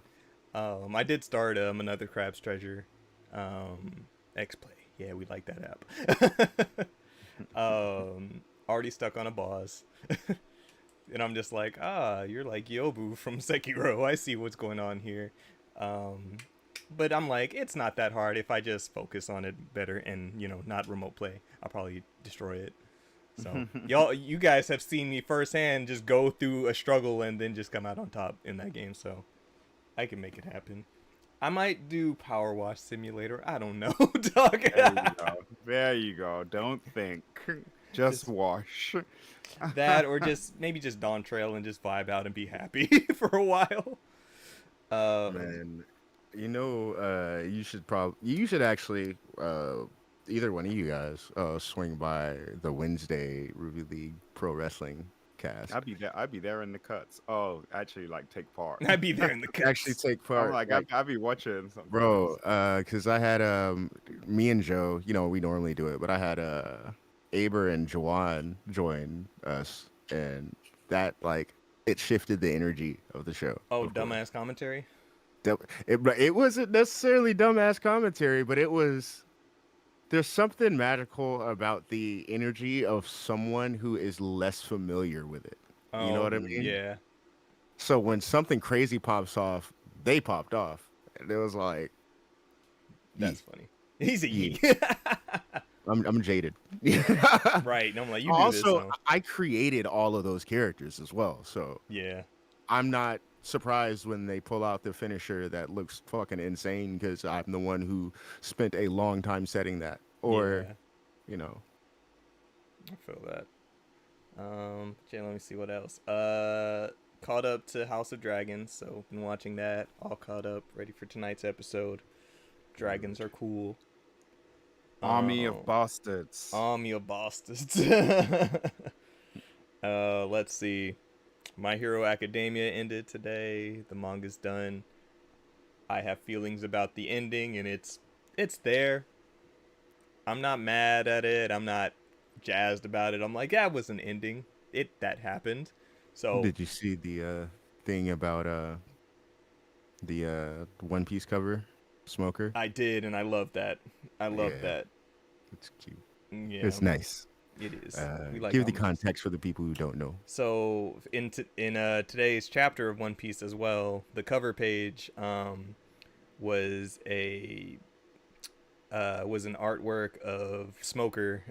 I did start another Crab's Treasure X-Play. Yeah, we like that app. Already stuck on a boss. And I'm just like, you're like Yobu from Sekiro. I see what's going on here. But I'm like, it's not that hard if I just focus on it better and, not remote play. I'll probably destroy it. So, you guys have seen me firsthand just go through a struggle and then just come out on top in that game. So, I can make it happen. I might do Power Wash Simulator. I don't know, dog. There you go. Don't think. Just wash. That or maybe just Dawn Trail and just vibe out and be happy for a while. Man, you should actually either one of you guys swing by the Wednesday Ruby League Pro Wrestling podcast. I'd be there in the cuts. Oh, actually, like take part. I'd be there in the Actually cuts. take I'm part, like, I'd be watching bro. sometimes. Because I had me and Joe. You know, we normally do it, but I had Aber and Joanne join us, and that like it shifted the energy of the show. Oh, of course. dumbass commentary. It wasn't necessarily dumbass commentary, but it was. There's something magical about the energy of someone who is less familiar with it. You know Oh, what I mean? yeah. So when something crazy pops off, they popped off. And it was like, That's funny. He's a yeah. yee. I'm jaded. Right. And I'm like, you do this. Also, So. I created all of those characters as well. So Yeah. I'm not surprised when they pull out the finisher that looks fucking insane because I'm the one who spent a long time setting that. Or, Yeah. you know. I feel that. Jay, let me see what else. Caught up to House of Dragons, so been watching that. All caught up, ready for tonight's episode. Dragons are cool. Army of bastards. Army of bastards. Let's see. My Hero Academia ended today. The manga's done. I have feelings about the ending, and it's there. I'm not mad at it. I'm not jazzed about it. I'm like, yeah, it was an ending. That happened. So Did you see the thing about the One Piece cover, Smoker? I did, and I love that. I love that. It's cute. Yeah, It's nice. it is. We Give the homages. context for the people who don't know. So in today's chapter of One Piece as well, the cover page was an artwork of Smoker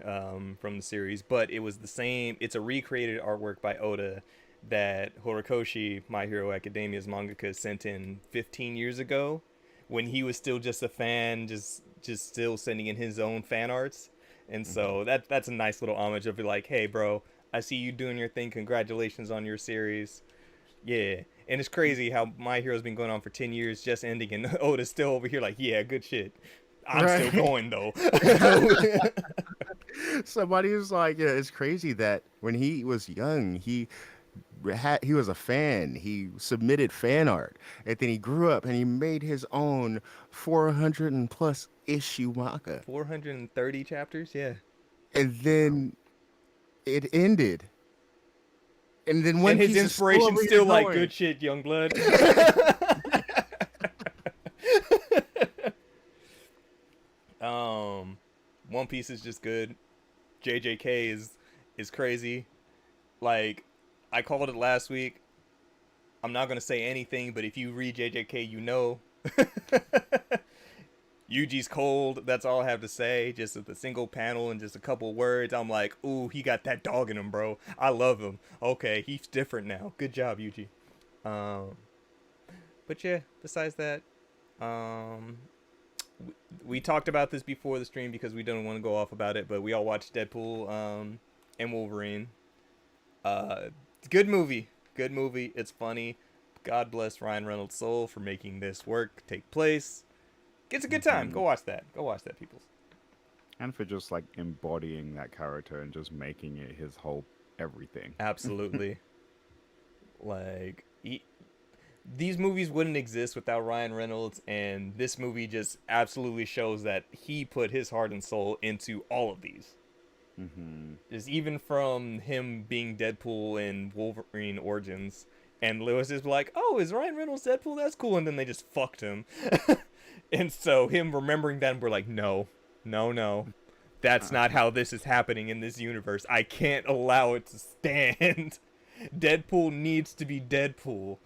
from the series, but it was the same. It's a recreated artwork by Oda that Horikoshi, My Hero Academia's mangaka, sent in 15 years ago, when he was still just a fan, just still sending in his own fan arts. And so that's a nice little homage of like, hey, bro, I see you doing your thing. Congratulations on your series. Yeah. And it's crazy how My Hero's been going on for 10 years, just ending, and Oda's still over here like, yeah, good shit. I'm Right. still going, though. Somebody was like, yeah, it's crazy that when he was young, he was a fan. He submitted fan art, and then he grew up and he made his own 400 and plus issue manga. 430 chapters, yeah. And then it ended. And then One And his Piece is inspiration's over still here like, going. good shit, Youngblood. One Piece is just good. JJK is crazy. Like, I called it last week. I'm not gonna say anything, but if you read JJK, you know. Yuji's cold. That's all I have to say. Just a single panel and just a couple words. I'm like, ooh, he got that dog in him, bro. I love him. Okay, he's different now. Good job, Yuji. But yeah, besides that, we talked about this before the stream because we don't want to go off about it, but we all watched Deadpool and Wolverine. Good movie. Good movie. It's funny. God bless Ryan Reynolds' soul for making this work take place. It's a good time. Go watch that. Go watch that, peoples. And for just like embodying that character and just making it his whole everything. Absolutely. Like, these movies wouldn't exist without Ryan Reynolds, and this movie just absolutely shows that he put his heart and soul into all of these. Just even from him being Deadpool in Wolverine Origins, and Lewis is like, oh, is Ryan Reynolds Deadpool? That's cool. And then they just fucked him. And so him remembering that, and we're like, no. That's not how this is happening in this universe. I can't allow it to stand. Deadpool needs to be Deadpool.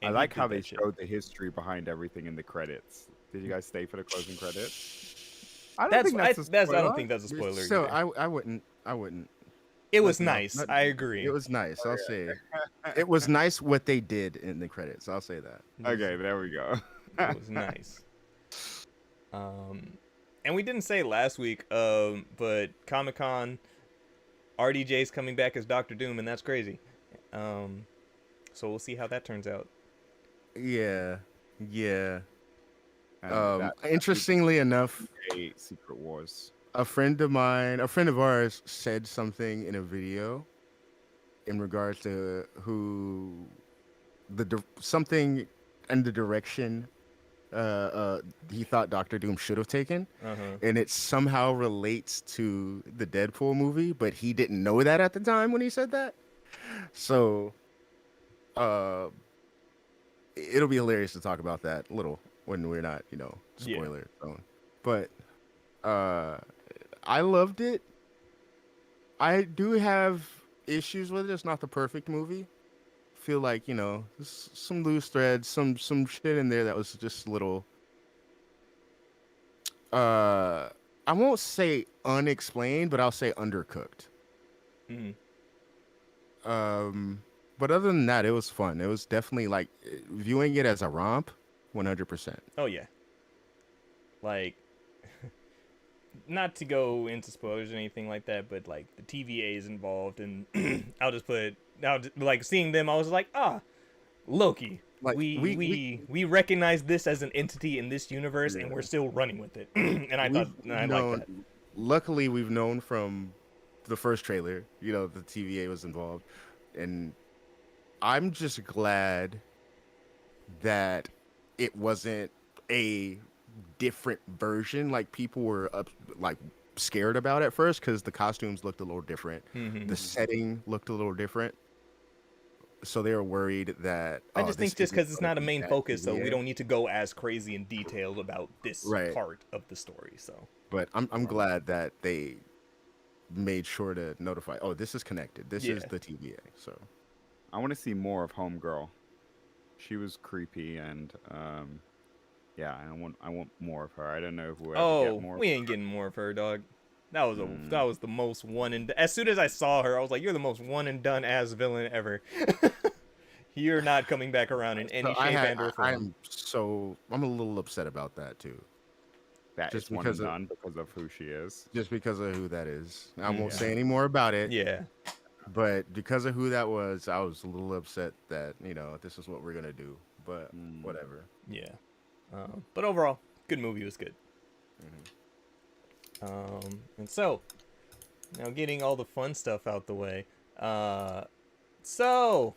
I And he like did how that they shit. showed the history behind everything in the credits. Did you guys stay for the closing credits? I don't think that's a spoiler. I don't think that's a spoiler. So either. I wouldn't. It was no, nice. not- I agree. It was nice. I'll say it was nice what they did in the credits. I'll say that. Okay, there we go. It was nice. And we didn't say last week, but Comic-Con, RDJ's coming back as Doctor Doom, and that's crazy. So we'll see how that turns out. Yeah. And Interestingly enough, Secret Wars. a friend of ours said something in a video in regards to who something in the direction he thought Doctor Doom should have taken, Uh-huh. and it somehow relates to the Deadpool movie, but he didn't know that at the time when he said that. So, uh, it'll be hilarious to talk about that a little when we're not, Yeah. spoiler zone. But uh, I loved it. I do have issues with it. It's not the perfect movie. Feel like there's some loose threads, some shit in there that was just a little. I won't say unexplained, but I'll say undercooked. Mm. But other than that, it was fun. It was definitely like viewing it as a romp, 100%. Oh yeah. Like, not to go into spoilers or anything like that, but like the TVA is involved, and like seeing them, I was like, Loki. Like We recognize this as an entity in this universe, and yeah. we're still running with it. And I like that. Luckily, we've known from the first trailer, the TVA was involved, and I'm just glad that it wasn't a different version like people were like scared about at first, because the costumes looked a little different, the setting looked a little different, so they were worried that I just think just because it's not a main focus, so we TVA. don't need to go as crazy and detailed about this Right. part of the story. So, But I'm glad that they made sure to notify. Oh, this is connected. This is Yeah. the TVA. So I want to see more of Homegirl. She was creepy, and yeah, I want more of her. I don't know if we'll ever get more. we ain't getting more of her, dog. That was the most one and as soon as I saw her, I was like, "You're the most one and done ass villain ever." You're not coming back around in any So shape and or form. I'm a little upset about that too. That Just is one because and of done because of who she is. just because of who that is. I won't Yeah. say any more about it. Yeah. But because of who that was, I was a little upset that this is what we're gonna do. But whatever. Yeah. But overall, good movie. Was good. And so, now getting all the fun stuff out the way. So,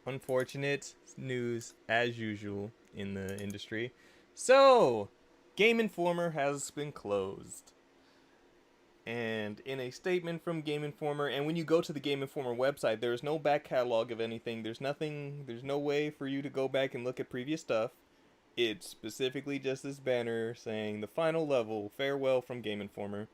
unfortunate news as usual in the industry. So, Game Informer has been closed. And in a statement from Game Informer, and when you go to the Game Informer website, there is no back catalog of anything. There's no way for you to go back and look at previous stuff. It's specifically just this banner saying the final level, farewell from Game Informer.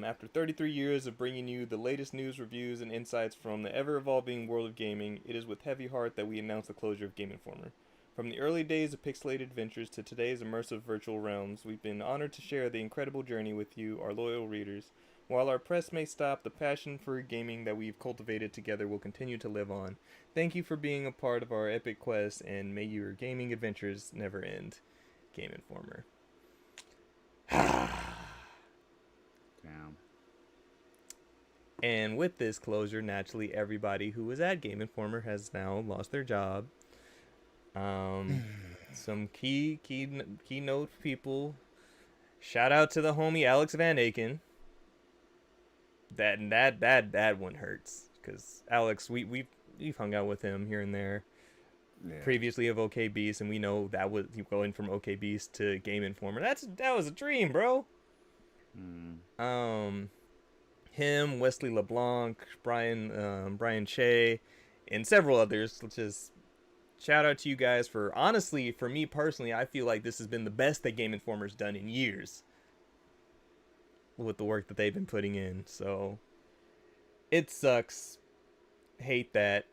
After 33 years of bringing you the latest news, reviews, and insights from the ever-evolving world of gaming, it is with heavy heart that we announce the closure of Game Informer. From the early days of pixelated adventures to today's immersive virtual realms, we've been honored to share the incredible journey with you, our loyal readers. While our press may stop, the passion for gaming that we've cultivated together will continue to live on. Thank you for being a part of our epic quest, and may your gaming adventures never end. Game Informer. Damn. And with this closure, naturally, everybody who was at Game Informer has now lost their job. Some keynote people. Shout out to the homie Alex Van Aken. That one hurts, because Alex, we've hung out with him here and there. Yeah. Previously of OK Beast, and we know that was going from OK Beast to Game Informer. That was a dream, bro. Him, Wesley LeBlanc, Brian Che, and several others. Just shout out to you guys for, honestly, for me personally, I feel like this has been the best that Game Informer's done in years with the work that they've been putting in. So it sucks. Hate that.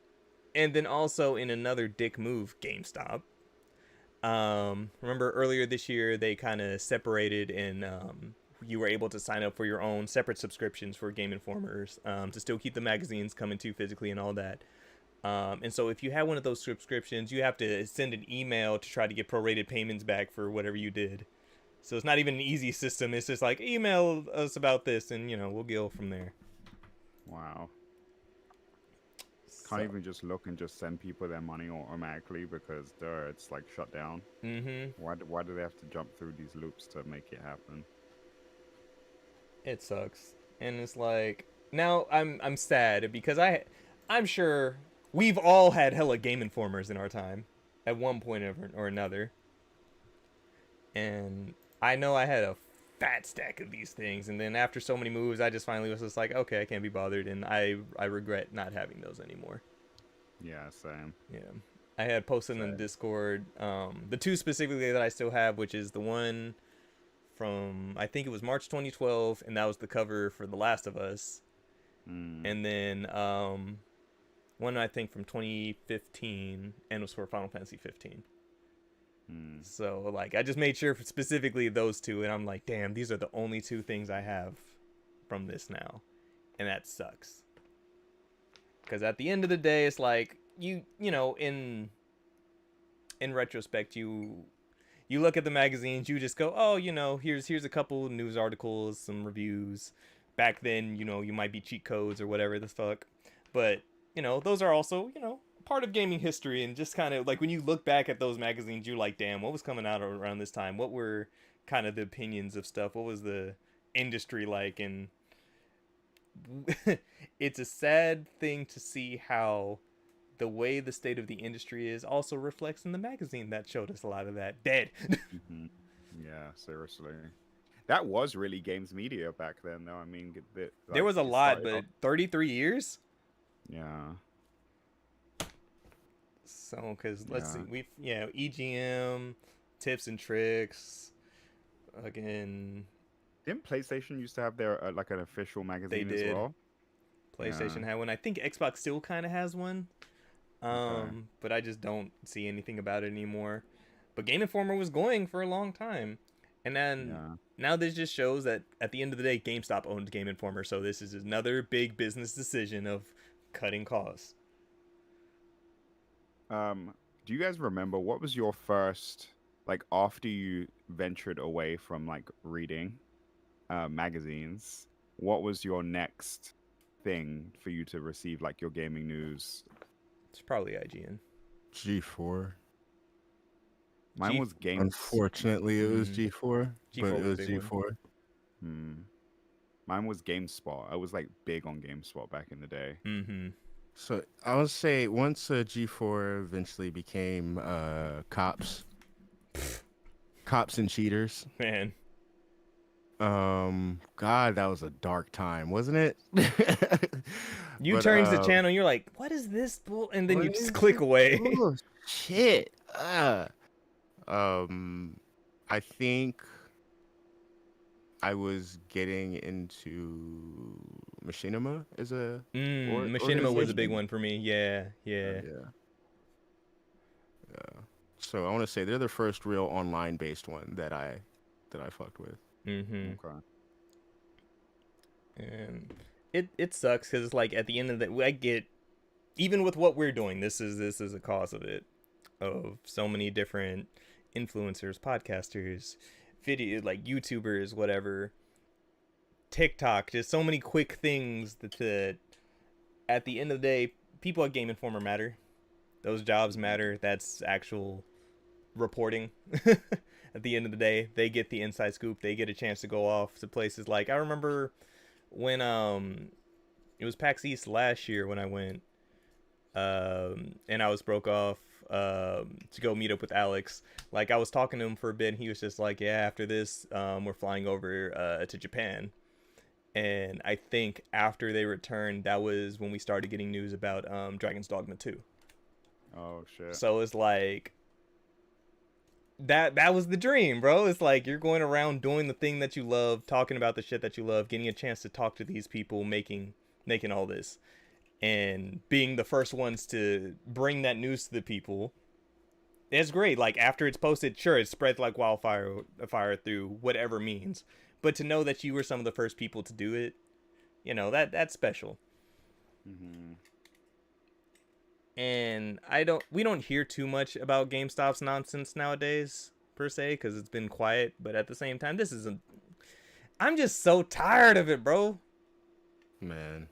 And then also, in another dick move, GameStop. Remember earlier this year they kind of separated, and you were able to sign up for your own separate subscriptions for Game Informers to still keep the magazines coming to physically and all that. And so if you have one of those subscriptions, you have to send an email to try to get prorated payments back for whatever you did. So it's not even an easy system. It's just like, email us about this, and we'll go from there. Wow. Can't even just look and just send people their money automatically because it's like shut down. Why do they have to jump through these loops to make it happen? It sucks. And it's like, now I'm sad because I'm sure we've all had hella Game Informers in our time at one point or another. And I know I had a fat stack of these things, and then after so many moves, I just finally was just like, okay, I can't be bothered, and I regret not having those anymore. Yeah, same. Yeah, I had posted in the Discord the two specifically that I still have, which is the one from I think it was March 2012, and that was the cover for The Last of Us, and then one I think from 2015, and was for Final Fantasy 15. So like I just made sure for specifically those two, and I'm like, damn, these are the only two things I have from this now, and that sucks. Because at the end of the day, it's like you know in retrospect, you look at the magazines, you just go, oh, you know, here's a couple news articles, some reviews. Back then, you know, you might be cheat codes or whatever the fuck, but you know, those are also, you know, part of gaming history, and just kind of like when you look back at those magazines, you're like, damn, what was coming out around this time? What were kind of the opinions of stuff? What was the industry like? And it's a sad thing to see how the way the state of the industry is also reflects in the magazine that showed us a lot of that. Dead. Yeah, seriously. That was really games media back then, though. I mean, there was a lot, but 33 years? Yeah. So, because let's see, EGM, tips and tricks, again. Didn't PlayStation used to have their like an official magazine as well? PlayStation had one. I think Xbox still kind of has one, but I just don't see anything about it anymore. But Game Informer was going for a long time, and then now this just shows that at the end of the day, GameStop owned Game Informer, so this is another big business decision of cutting costs. Do you guys remember what was your first, like, after you ventured away from like reading magazines, what was your next thing for you to receive like your gaming news? It's probably IGN. G4. Mine was Games. Unfortunately, it was G4, but it was G4. Mine was GameSpot. I was like big on GameSpot back in the day. So I would say once G4 eventually became cops and cheaters. Man. God, that was a dark time, wasn't it? You turned the channel and you're like, what is this bull? And then you just click away. Oh, shit. I think I was getting into Machinima as a Machinima was a big one for me. Yeah. So I want to say they're the first real online based one that I fucked with. Okay. And it sucks because it's like at the end of the I get, even with what we're doing, this is a cause of it, of so many different influencers, podcasters, video, like YouTubers, whatever, TikTok, just so many quick things that at the end of the day, people at Game Informer matter. Those jobs matter. That's actual reporting. At the end of the day, they get the inside scoop. They get a chance to go off to places like, I remember when it was PAX East last year when I went, and I was broke off to go meet up with Alex. Like, I was talking to him for a bit, and he was just like, yeah, after this, we're flying over to Japan. And I think after they returned, that was when we started getting news about Dragon's Dogma 2. Oh shit. So it's like that was the dream, bro. It's like you're going around doing the thing that you love, talking about the shit that you love, getting a chance to talk to these people making all this, and being the first ones to bring that news to the people. It's great. Like, after it's posted, sure, it spreads like wildfire through whatever means, but to know that you were some of the first people to do it, you know, that's special. And we don't hear too much about GameStop's nonsense nowadays, per se, because it's been quiet. But at the same time, I'm just so tired of it, bro. Man,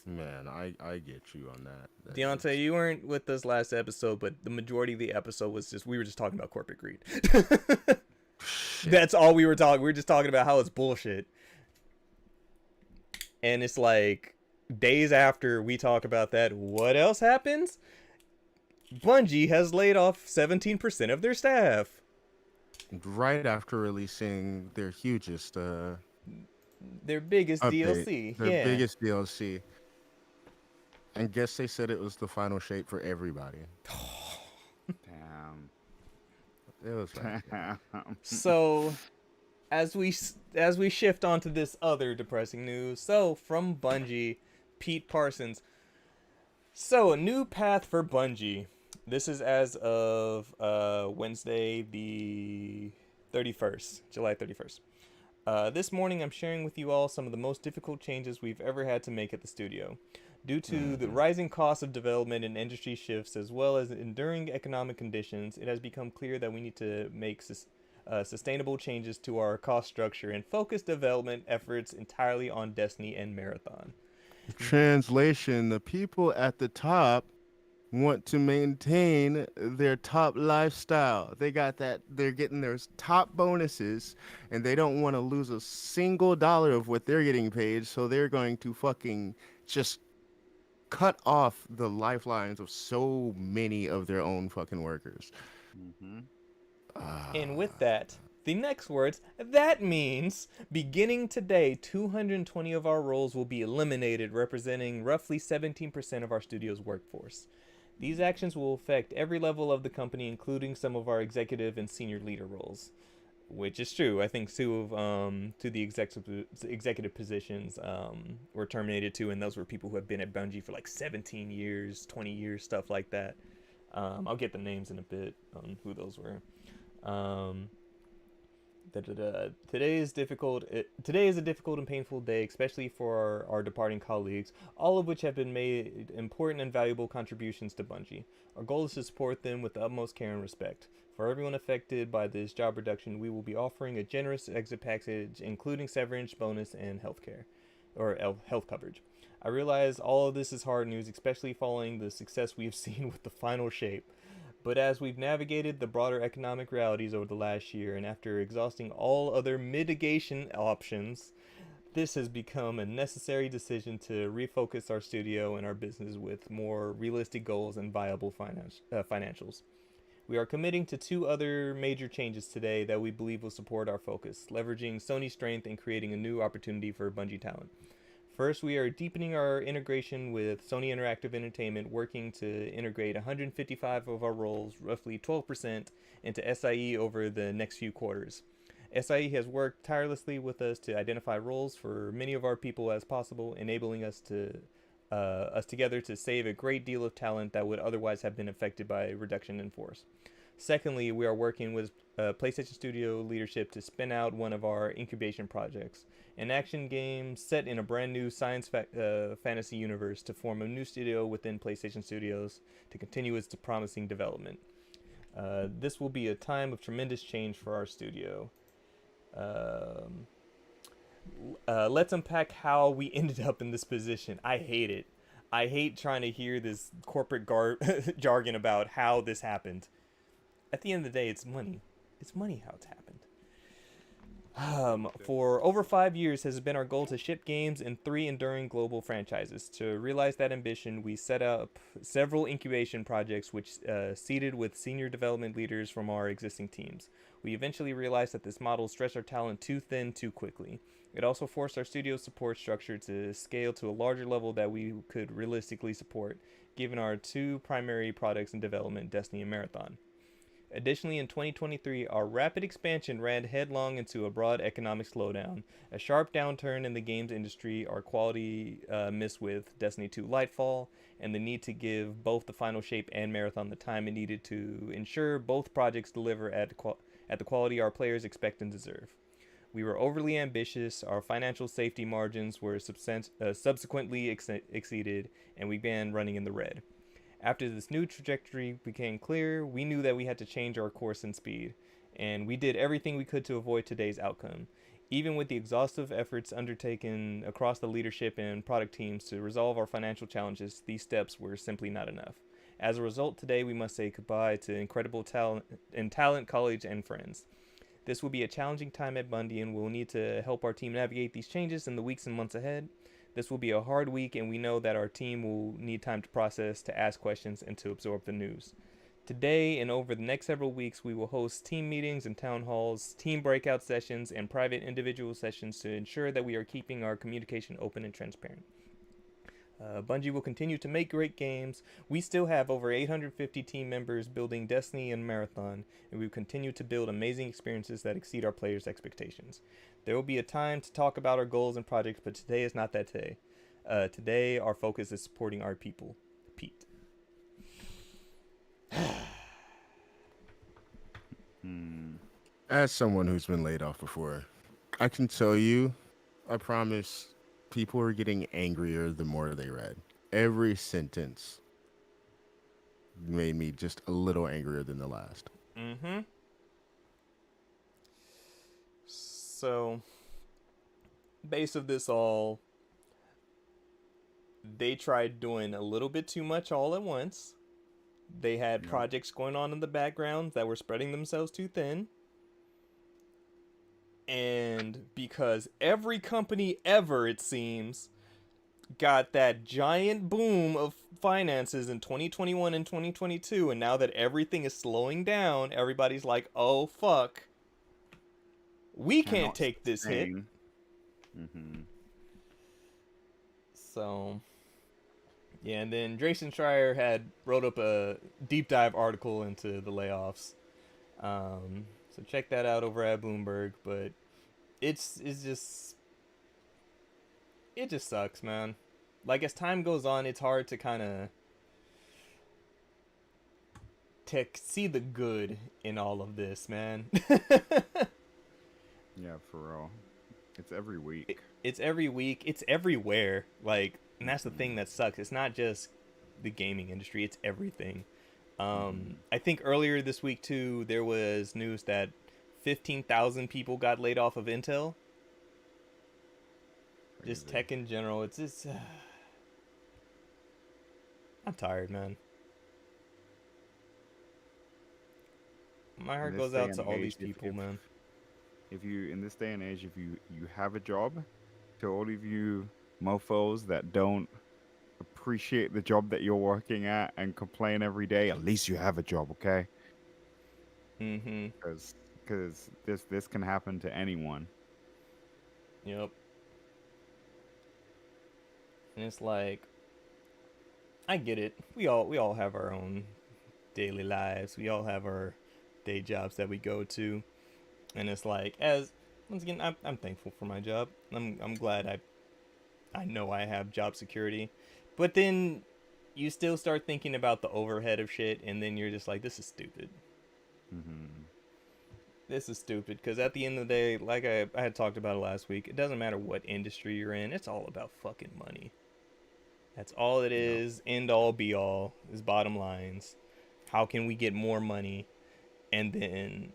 I get you on that. Deontay, you weren't with us last episode, but the majority of the episode was we were just talking about corporate greed. That's all we were talking. We were just talking about how it's bullshit. And it's like, days after we talk about that, what else happens? Bungie has laid off 17% of their staff. Right after releasing their hugest Their biggest update, DLC. their Yeah. biggest DLC. And guess they said it was the final shape for everybody. Damn. It was like, yeah. Damn. So, as we shift onto this other depressing news, so from Bungie, Pete Parsons. So, a new path for Bungie. This is as of Wednesday, the 31st, July 31st. This morning, I'm sharing with you all some of the most difficult changes we've ever had to make at the studio. Due to the rising cost of development and industry shifts, as well as enduring economic conditions, it has become clear that we need to make sustainable changes to our cost structure and focus development efforts entirely on Destiny and Marathon. Translation: the people at the top want to maintain their top lifestyle. They got that, they're getting their top bonuses, and they don't want to lose a single dollar of what they're getting paid, so they're going to fucking just cut off the lifelines of so many of their own fucking workers. Mm-hmm. And with that, the next words, that means beginning today, 220 of our roles will be eliminated, representing roughly 17% of our studio's workforce. These actions will affect every level of the company, including some of our executive and senior leader roles, which is true. I think two of the executive positions were terminated too, and those were people who have been at Bungie for like 17 years, 20 years, stuff like that. I'll get the names in a bit on who those were. Today is difficult. Today is a difficult and painful day, especially for our departing colleagues, all of which have been made important and valuable contributions to Bungie. Our goal is to support them with the utmost care and respect. For everyone affected by this job reduction, we will be offering a generous exit package, including severance, bonus, and health coverage. I realize all of this is hard news, especially following the success we have seen with the final shape. But as we've navigated the broader economic realities over the last year, and after exhausting all other mitigation options, this has become a necessary decision to refocus our studio and our business with more realistic goals and viable financials. We are committing to two other major changes today that we believe will support our focus, leveraging Sony's strength and creating a new opportunity for Bungie talent. First, we are deepening our integration with Sony Interactive Entertainment, working to integrate 155 of our roles, roughly 12%, into SIE over the next few quarters. SIE has worked tirelessly with us to identify roles for many of our people as possible, enabling us together to save a great deal of talent that would otherwise have been affected by reduction in force. Secondly, we are working with PlayStation Studio leadership to spin out one of our incubation projects, an action game set in a brand new science fantasy universe, to form a new studio within PlayStation Studios to continue its promising development. This will be a time of tremendous change for our studio. Let's unpack how we ended up in this position. I hate it. I hate trying to hear this corporate jargon about how this happened. At the end of the day, it's money. It's money how it's happened. For over 5 years has been our goal to ship games in 3 enduring global franchises. To realize that ambition, we set up several incubation projects which seeded with senior development leaders from our existing teams. We eventually realized that this model stretched our talent too thin too quickly. It also forced our studio support structure to scale to a larger level that we could realistically support, given our 2 primary products in development, Destiny and Marathon. Additionally, in 2023, our rapid expansion ran headlong into a broad economic slowdown, a sharp downturn in the games industry, our quality miss with Destiny 2 Lightfall, and the need to give both the Final Shape and Marathon the time it needed to ensure both projects deliver at the quality our players expect and deserve. We were overly ambitious, our financial safety margins were subsequently exceeded, and we began running in the red. After this new trajectory became clear, we knew that we had to change our course and speed, and we did everything we could to avoid today's outcome. Even with the exhaustive efforts undertaken across the leadership and product teams to resolve our financial challenges, these steps were simply not enough. As a result, today we must say goodbye to incredible talent, colleagues, and friends. This will be a challenging time at Bungie, and we'll need to help our team navigate these changes in the weeks and months ahead. This will be a hard week, and we know that our team will need time to process, to ask questions, and to absorb the news. Today and over the next several weeks, we will host team meetings and town halls, team breakout sessions, and private individual sessions to ensure that we are keeping our communication open and transparent. Bungie will continue to make great games. We still have over 850 team members building Destiny and Marathon, and we will continue to build amazing experiences that exceed our players' expectations. There will be a time to talk about our goals and projects, but today is not that day. Today, our focus is supporting our people. Pete. As someone who's been laid off before, I can tell you, I promise, people are getting angrier the more they read. Every sentence made me just a little angrier than the last. Mm-hmm. So, base of this all, they tried doing a little bit too much all at once. They had projects going on in the background that were spreading themselves too thin. And because every company ever, it seems, got that giant boom of finances in 2021 and 2022, and now that everything is slowing down, everybody's like, oh, fuck. We can't take this hit. Mm-hmm. So, yeah, and then Jason Schreier had wrote up a deep dive article into the layoffs. So check that out over at Bloomberg. But it just sucks, man. Like, as time goes on, it's hard to kind of see the good in all of this, man. Yeah, for real. It's every week. It's every week. It's everywhere. Like, and that's the thing that sucks. It's not just the gaming industry. It's everything. I think earlier this week, too, there was news that 15,000 people got laid off of Intel. Just tech in general. It's just... I'm tired, man. My heart goes out to all these people, man. If you, in this day and age, if you have a job, to all of you mofos that don't appreciate the job that you're working at and complain every day, at least you have a job, okay? Mm-hmm. Because this can happen to anyone. Yep. And it's like, I get it. We all have our own daily lives. We all have our day jobs that we go to. And it's like, once again, I'm thankful for my job. I'm glad I know I have job security. But then you still start thinking about the overhead of shit, and then you're just like, this is stupid. Mm-hmm. This is stupid, because at the end of the day, like I had talked about it last week, it doesn't matter what industry you're in, it's all about fucking money. That's all it is, end all be all, is bottom lines. How can we get more money? And then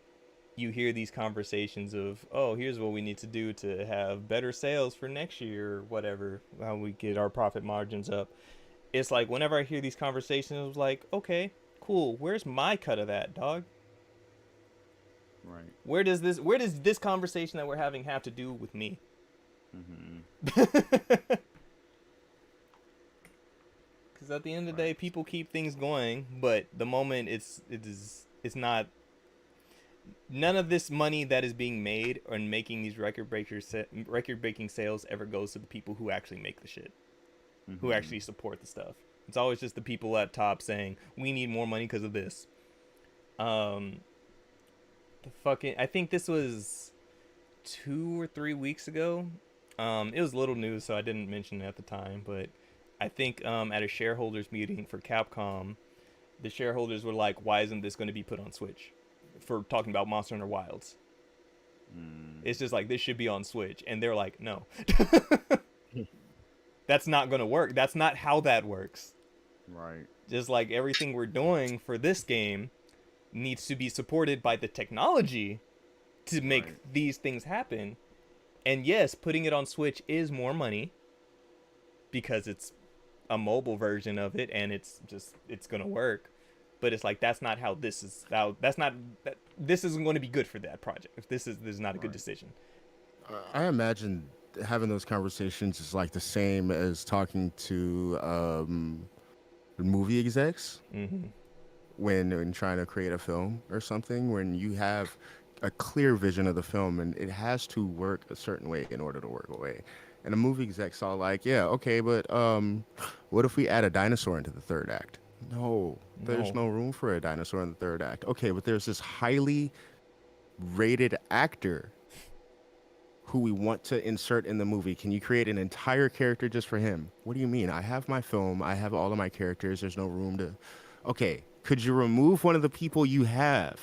you hear these conversations of, oh, here's what we need to do to have better sales for next year, or whatever, how we get our profit margins up. It's like, whenever I hear these conversations, I was like, okay, cool, where's my cut of that, dog? Right. Where does this conversation that we're having have to do with me? Mm-hmm. Because at the end of the day, people keep things going, but the moment it's not. None of this money that is being made or making these record-breaking sales ever goes to the people who actually make the shit, who actually support the stuff. It's always just the people at top saying, we need more money because of this. I think this was 2 or 3 weeks ago. It was little news, so I didn't mention it at the time, but I think at a shareholders meeting for Capcom, the shareholders were like, why isn't this going to be put on Switch? For talking about Monster Hunter Wilds. It's just like, this should be on Switch. And they're like, no. That's not going to work. That's not how that works. Right. Just like everything we're doing for this game needs to be supported by the technology to make these things happen. And yes, putting it on Switch is more money because it's a mobile version of it and it's going to work. But it's like, that's not how this is. This isn't going to be good for that project. This is not a good decision. I imagine having those conversations is like the same as talking to movie execs Mm-hmm. when trying to create a film or something, when you have a clear vision of the film and it has to work a certain way in order to work away. And the movie execs all like, yeah, okay, but what if we add a dinosaur into the third act? No, there's No. no room for a dinosaur in the third act. Okay, but there's this highly rated actor who we want to insert in the movie. Can you create an entire character just for him? What do you mean? I have my film. I have all of my characters. There's no room to... Okay, could you remove one of the people you have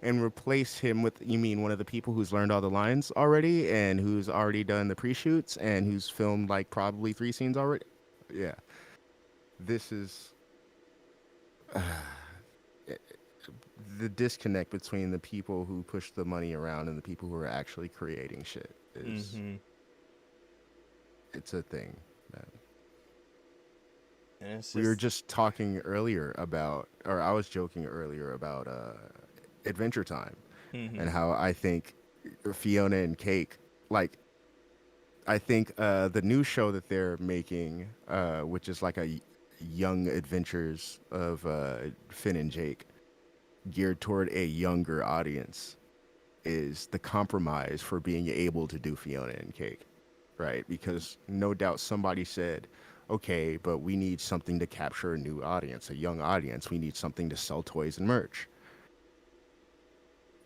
and replace him with, you mean one of the people who's learned all the lines already and who's already done the pre-shoots and who's filmed like probably 3 scenes already? Yeah. This is... the disconnect between the people who push the money around and the people who are actually creating shit is... Mm-hmm. It's a thing, man. And it's We were just talking earlier about, or I was joking earlier about Adventure Time Mm-hmm. and how I think Fiona and Cake, like, I think the new show that they're making, which is like a young adventures of Finn and Jake, geared toward a younger audience, is the compromise for being able to do Fiona and Cake, right? Because no doubt somebody said, okay, but we need something to capture a new audience, a young audience. We need something to sell toys and merch.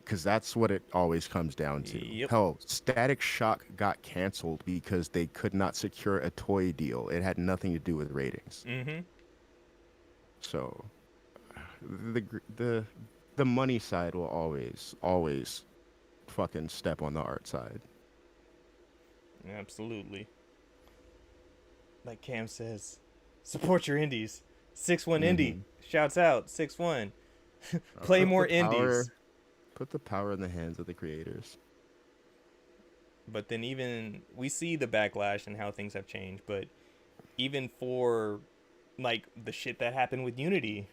Because that's what it always comes down to. Yep. Hell, Static Shock got canceled because they could not secure a toy deal. It had nothing to do with ratings. Mm-hmm. So, the money side will always fucking step on the art side. Absolutely. Like Cam says, support your indies. 6-1 Indie. Shouts out, 6-1. Play Put more the power- indies. Put the power in the hands of the creators. But then even, we see the backlash and how things have changed, but even for, like, the shit that happened with Unity,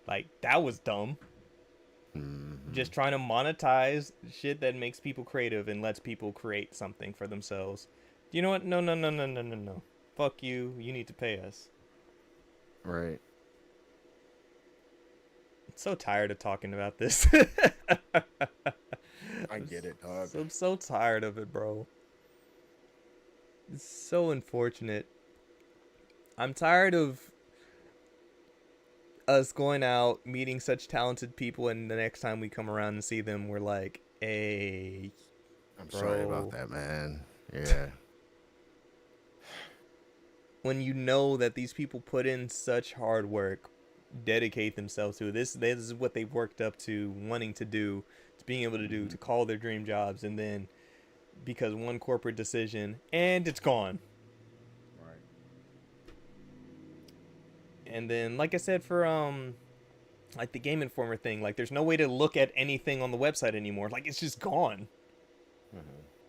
like, that was dumb. Just trying to monetize shit that makes people creative and lets people create something for themselves. You know what? No. Fuck you. You need to pay us. Right. I'm so tired of talking about this. I get it, dog. I'm so tired of it, bro. It's so unfortunate. I'm tired of us going out, meeting such talented people, and the next time we come around and see them, we're like, hey, I'm bro. sorry about that, man. Yeah. When you know that these people put in such hard work, dedicate themselves to this is what they've worked up to wanting to do, to being able to do, to call their dream jobs, and then because one corporate decision and it's gone. Right. And then, like I said, for like the Game Informer thing, like there's no way to look at anything on the website anymore. Like it's just gone.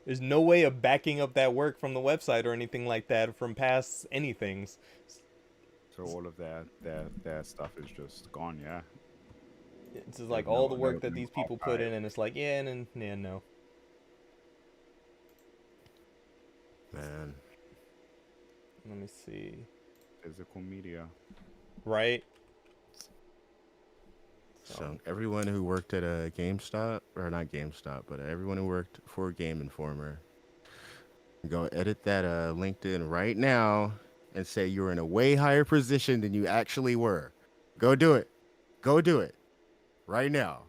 There's no way of backing up that work from the website or anything like that from past anythings. So all of that stuff is just gone. Yeah. It's just like There's all no- the work no- that no these people put archive. in, and it's like, yeah, and no. Man. Let me see. Physical media. Right? So everyone who worked at a GameStop, or not GameStop, but everyone who worked for Game Informer, go edit that LinkedIn right now and say you're in a way higher position than you actually were. Go do it. Go do it. Right now.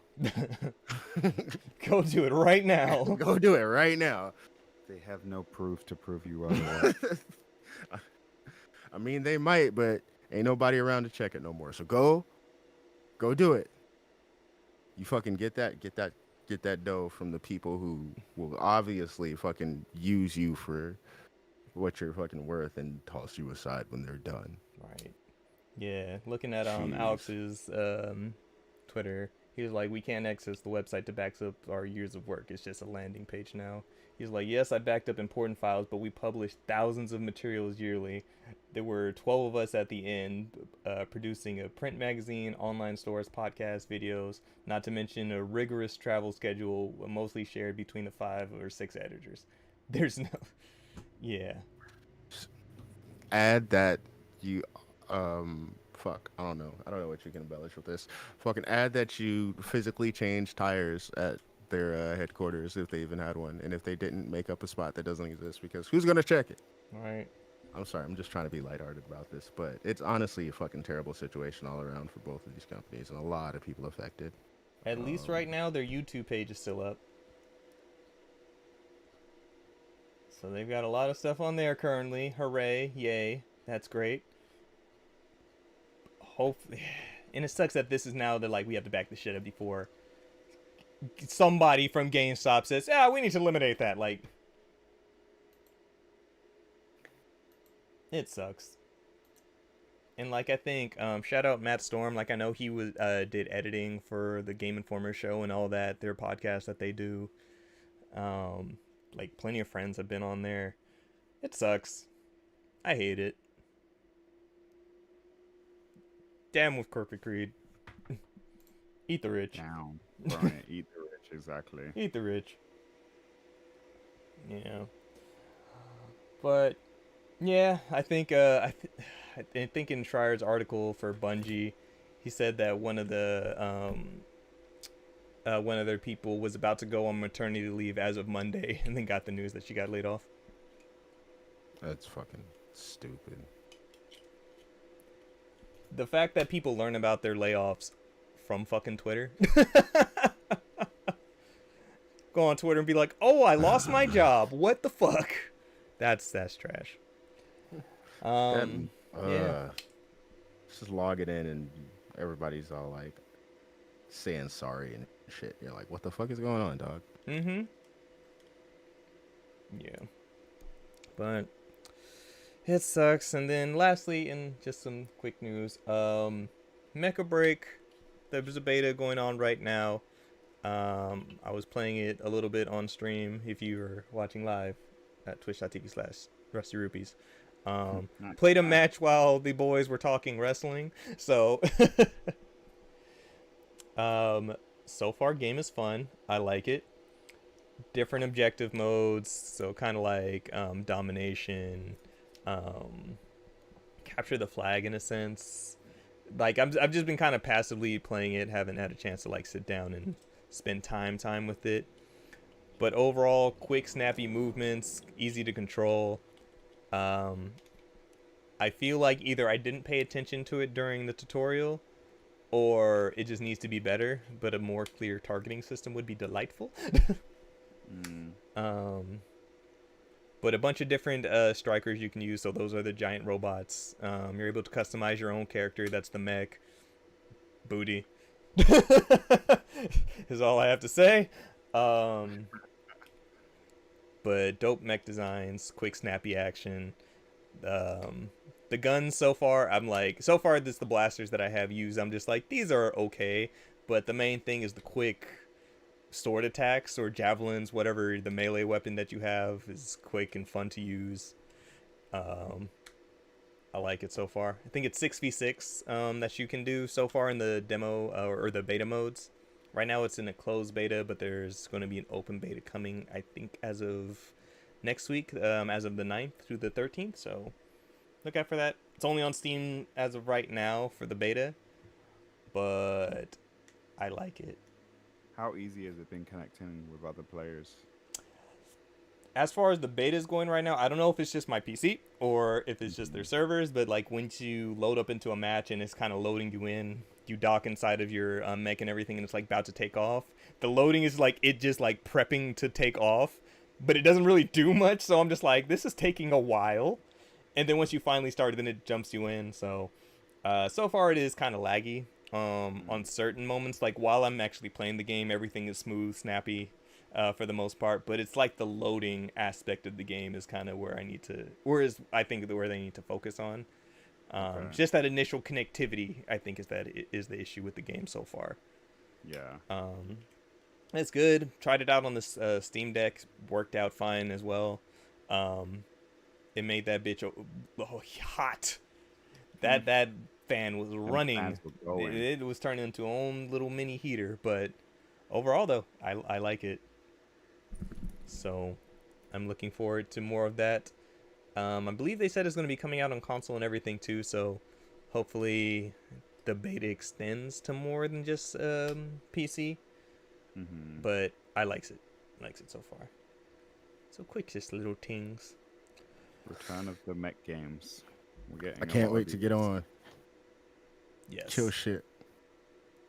Go do it right now. Go do it right now. They have no proof to prove you otherwise. I mean, they might, but ain't nobody around to check it no more. So go do it. You fucking get that dough from the people who will obviously fucking use you for what you're fucking worth and toss you aside when they're done. Right. Yeah. Looking at Jeez. Alex's Twitter, he was like, we can't access the website to back up our years of work. It's just a landing page now. He's like, yes, I backed up important files, but we published thousands of materials yearly. There were 12 of us at the end, producing a print magazine, online stores, podcasts, videos, not to mention a rigorous travel schedule, mostly shared between the 5 or 6 editors. There's Yeah. Add that you fuck, I don't know what you can embellish with this. Fucking add that you physically change tires at their headquarters if they even had one, and if they didn't, make up a spot that doesn't exist, because who's gonna check it? All right. I'm sorry, I'm just trying to be lighthearted about this, but it's honestly a fucking terrible situation all around for both of these companies and a lot of people affected. At least right now, their YouTube page is still up. So they've got a lot of stuff on there currently. Hooray. Yay. That's great. Hopefully. And it sucks that this is now that, like, we have to back the shit up before somebody from GameStop says, "Yeah, we need to eliminate that." Like, it sucks. And like, I think shout out Matt Storm. Like, I know he was did editing for the Game Informer show and all that, their podcast that they do. Like, plenty of friends have been on there. It sucks. I hate it. Damn with Corporate Creed. Eat the rich. Down. Right. Eat the rich. Exactly. Eat the rich. Yeah. But yeah, I think I think in Schreier's article for Bungie, he said that one of their people was about to go on maternity leave as of Monday, and then got the news that she got laid off. That's fucking stupid. The fact that people learn about their layoffs from fucking Twitter. Go on Twitter and be like, "Oh, I lost my job. What the fuck?" That's trash. Yeah. Just log it in and everybody's all like saying sorry and shit. You're like, what the fuck is going on, dog? Mm-hmm. Yeah. But it sucks. And then lastly, in just some quick news, Mechabreak, there's a beta going on right now. I was playing it a little bit on stream if you were watching live at twitch.tv/RustyRupees. Played a match while the boys were talking wrestling. So so far game is fun. I like it. Different objective modes, so kind of like domination, capture the flag in a sense. Like I've just been kind of passively playing it, haven't had a chance to like sit down and spend time with it. But overall, quick snappy movements, easy to control. I feel like either I didn't pay attention to it during the tutorial, or it just needs to be better, but a more clear targeting system would be delightful. But a bunch of different strikers you can use, so those are the giant robots. You're able to customize your own character, that's the mech. Booty. Is all I have to say. But dope mech designs, quick snappy action. The guns so far, so far this the blasters that I have used, I'm just like, these are okay, but the main thing is the quick sword attacks or javelins, whatever the melee weapon that you have is quick and fun to use. I like it so far. I think it's 6v6 that you can do so far in the demo or the beta modes. Right now it's in a closed beta, but there's going to be an open beta coming, I think, as of next week, as of the 9th through the 13th, so look out for that. It's only on Steam as of right now for the beta, but I like it. How easy has it been connecting with other players? As far as the beta is going right now, I don't know if it's just my PC or if it's just their servers, but like once you load up into a match and it's kind of loading you in, you dock inside of your mech and everything, and it's like about to take off. The loading is like it just like prepping to take off, but it doesn't really do much. So I'm just like, this is taking a while. And then once you finally start, then it jumps you in. So so far it is kind of laggy on certain moments. Like while I'm actually playing the game, everything is smooth, snappy. For the most part, but it's like the loading aspect of the game is kind of where I think where they need to focus on. Okay. Just that initial connectivity, I think, is the issue with the game so far. Yeah. It's good. Tried it out on this Steam Deck, worked out fine as well. It made that bitch hot. That fan was running. It was turning into its own little mini heater, but overall though, I like it. So I'm looking forward to more of that. I believe they said it's going to be coming out on console and everything too, so hopefully the beta extends to more than just PC. Mm-hmm. But I likes it. Likes it so far. So quick, just little things. Return of the mech games. We're getting I a can't lot wait of to get these. on. Yes. Chill shit.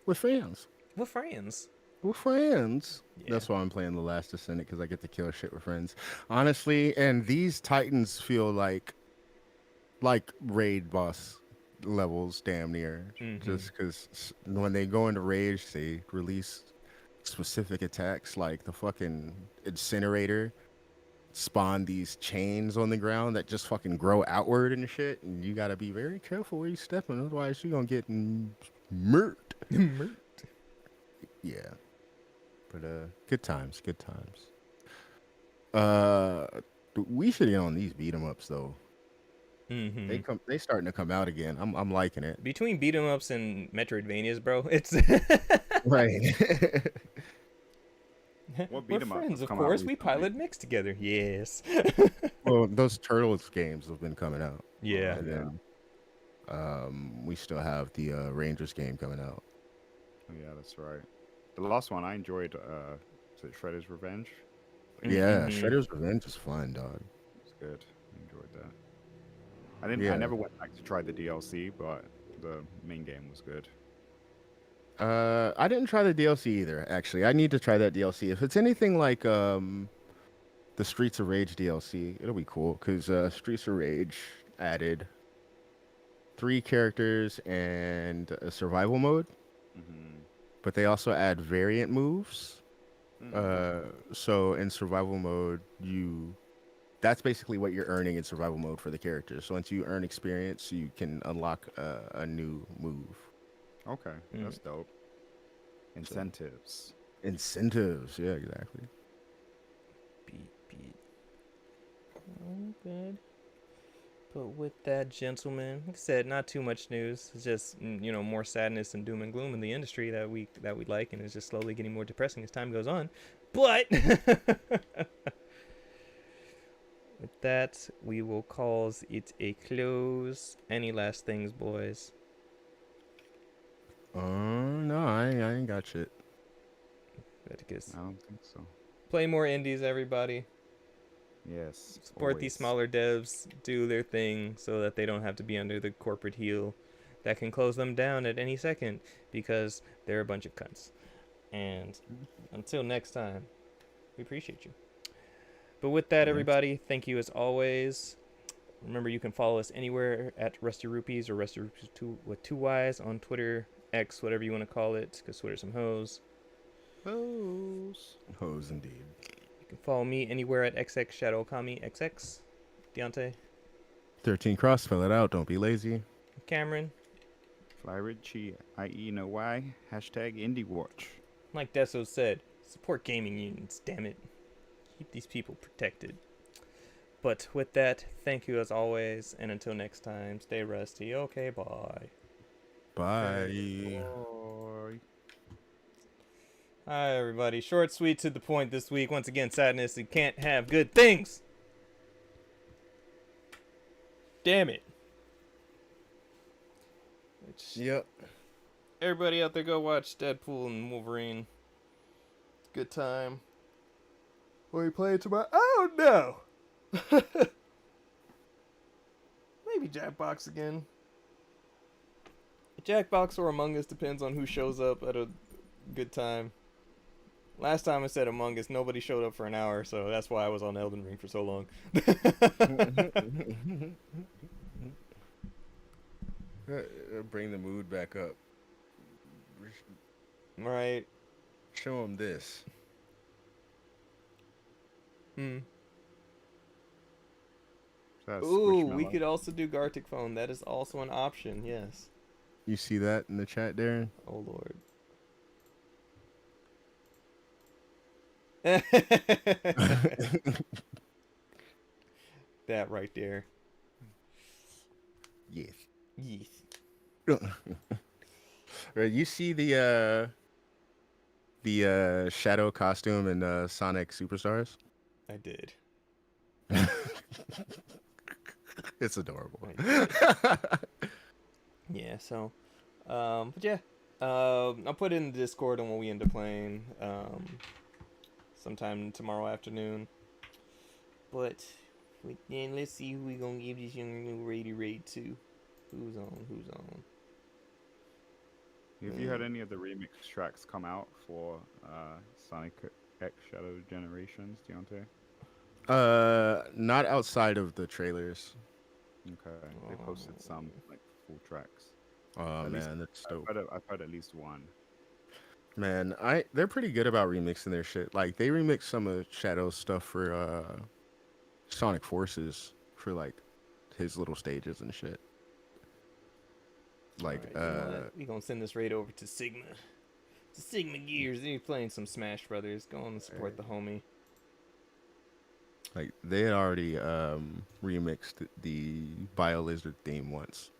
With friends. With friends. With friends. Yeah. That's why I'm playing The Last Descendant, because I get to kill shit with friends. Honestly, and these Titans feel like raid boss levels damn near. Just because when they go into rage, they release specific attacks, like the fucking incinerator spawn these chains on the ground that just fucking grow outward and shit, and you gotta be very careful where you stepping, otherwise you're gonna get murked. Yeah, but good times, good times. We should get on these beat 'em ups though. They starting to come out again. I'm liking it. Between beat 'em ups and Metroidvanias, bro, it's Right. What we're beat 'em ups friends, have of come out course. We recently? pilot mix together. Yes. Well, those Turtles games have been coming out. Yeah. And then we still have the Rangers game coming out. Oh, yeah, that's right. The last one I enjoyed. Is it Shredder's Revenge? Yeah, Shredder's Revenge is fun, dog. It's good. I enjoyed that. I didn't. Yeah. I never went back to try the DLC, but the main game was good. I didn't try the DLC either, actually. I need to try that DLC. If it's anything like the Streets of Rage DLC, it'll be cool, because Streets of Rage added 3 characters and a survival mode, but they also add variant moves. So in survival mode, that's basically what you're earning in survival mode for the characters. So once you earn experience, you can unlock a new move. Okay, that's dope. Incentives. Incentives, yeah, exactly. Beat. Oh, good. But with that, gentlemen, like I said, not too much news. It's just more sadness and doom and gloom in the industry that we like, and it's just slowly getting more depressing as time goes on. But with that, we will call it a close. Any last things, boys? No, I ain't got shit. I don't think so. Play more indies, everybody. Yes. Support these smaller devs, do their thing so that they don't have to be under the corporate heel that can close them down at any second because they're a bunch of cunts. And until next time, we appreciate you. But with that, everybody, thank you as always. Remember, you can follow us anywhere at Rusty Rupees or Rusty Rupees with 2 Y's on Twitter, X, whatever you want to call it, because Twitter's some hoes. Hoes indeed. You can follow me anywhere at XX Shadow Okami XX. Deontay. 13 Cross, spell it out. Don't be lazy. Cameron. Fly Richie, IE no Y, hashtag IndieWatch. Like Deso said, support gaming unions, damn it. Keep these people protected. But with that, thank you as always, and until next time, stay rusty. Okay, bye. Bye. Bye. Hi, everybody. Short, sweet, to the point this week. Once again, sadness. You can't have good things. Damn it. Yep. Everybody out there, go watch Deadpool and Wolverine. Good time. Will we play it tomorrow? Oh, no. Maybe Jackbox again. Jackbox or Among Us depends on who shows up at a good time. Last time I said Among Us, nobody showed up for an hour, so that's why I was on Elden Ring for so long. Bring the mood back up. Right. Show them this. Ooh, we could also do Gartic Phone. That is also an option, yes. You see that in the chat, Darren? Oh, Lord. That right there. Yes. Yes. Right, you see the Shadow costume in Sonic Superstars? I did. It's adorable. Yeah, so, but yeah, I'll put it in the Discord on when we end up playing, sometime tomorrow afternoon. But then let's see who we gonna give this young new raid to. Who's on? Who's on? Have you had any of the remix tracks come out for Sonic X Shadow Generations, Deontay? Not outside of the trailers. Okay, they posted some like full tracks. Oh At least man, that's dope. I've heard at least one. Man, they're pretty good about remixing their shit. Like they remixed some of Shadow's stuff for Sonic Forces for like his little stages and shit. Like Alright, you know what? We gonna send this raid over to Sigma. To Sigma Gears. He's playing some Smash Brothers. Go on and support the homie. like they had already remixed the BioLizard theme once.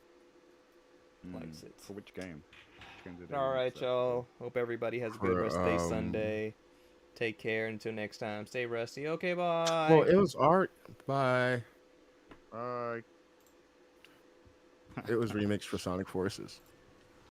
Likes it. For which game? Which game did they Alright, remix that y'all. Hope everybody has a good For, rest of their Sunday. Take care until next time. Stay rusty. Okay, bye. Well, it was art by. for? It was remixed for Sonic Forces.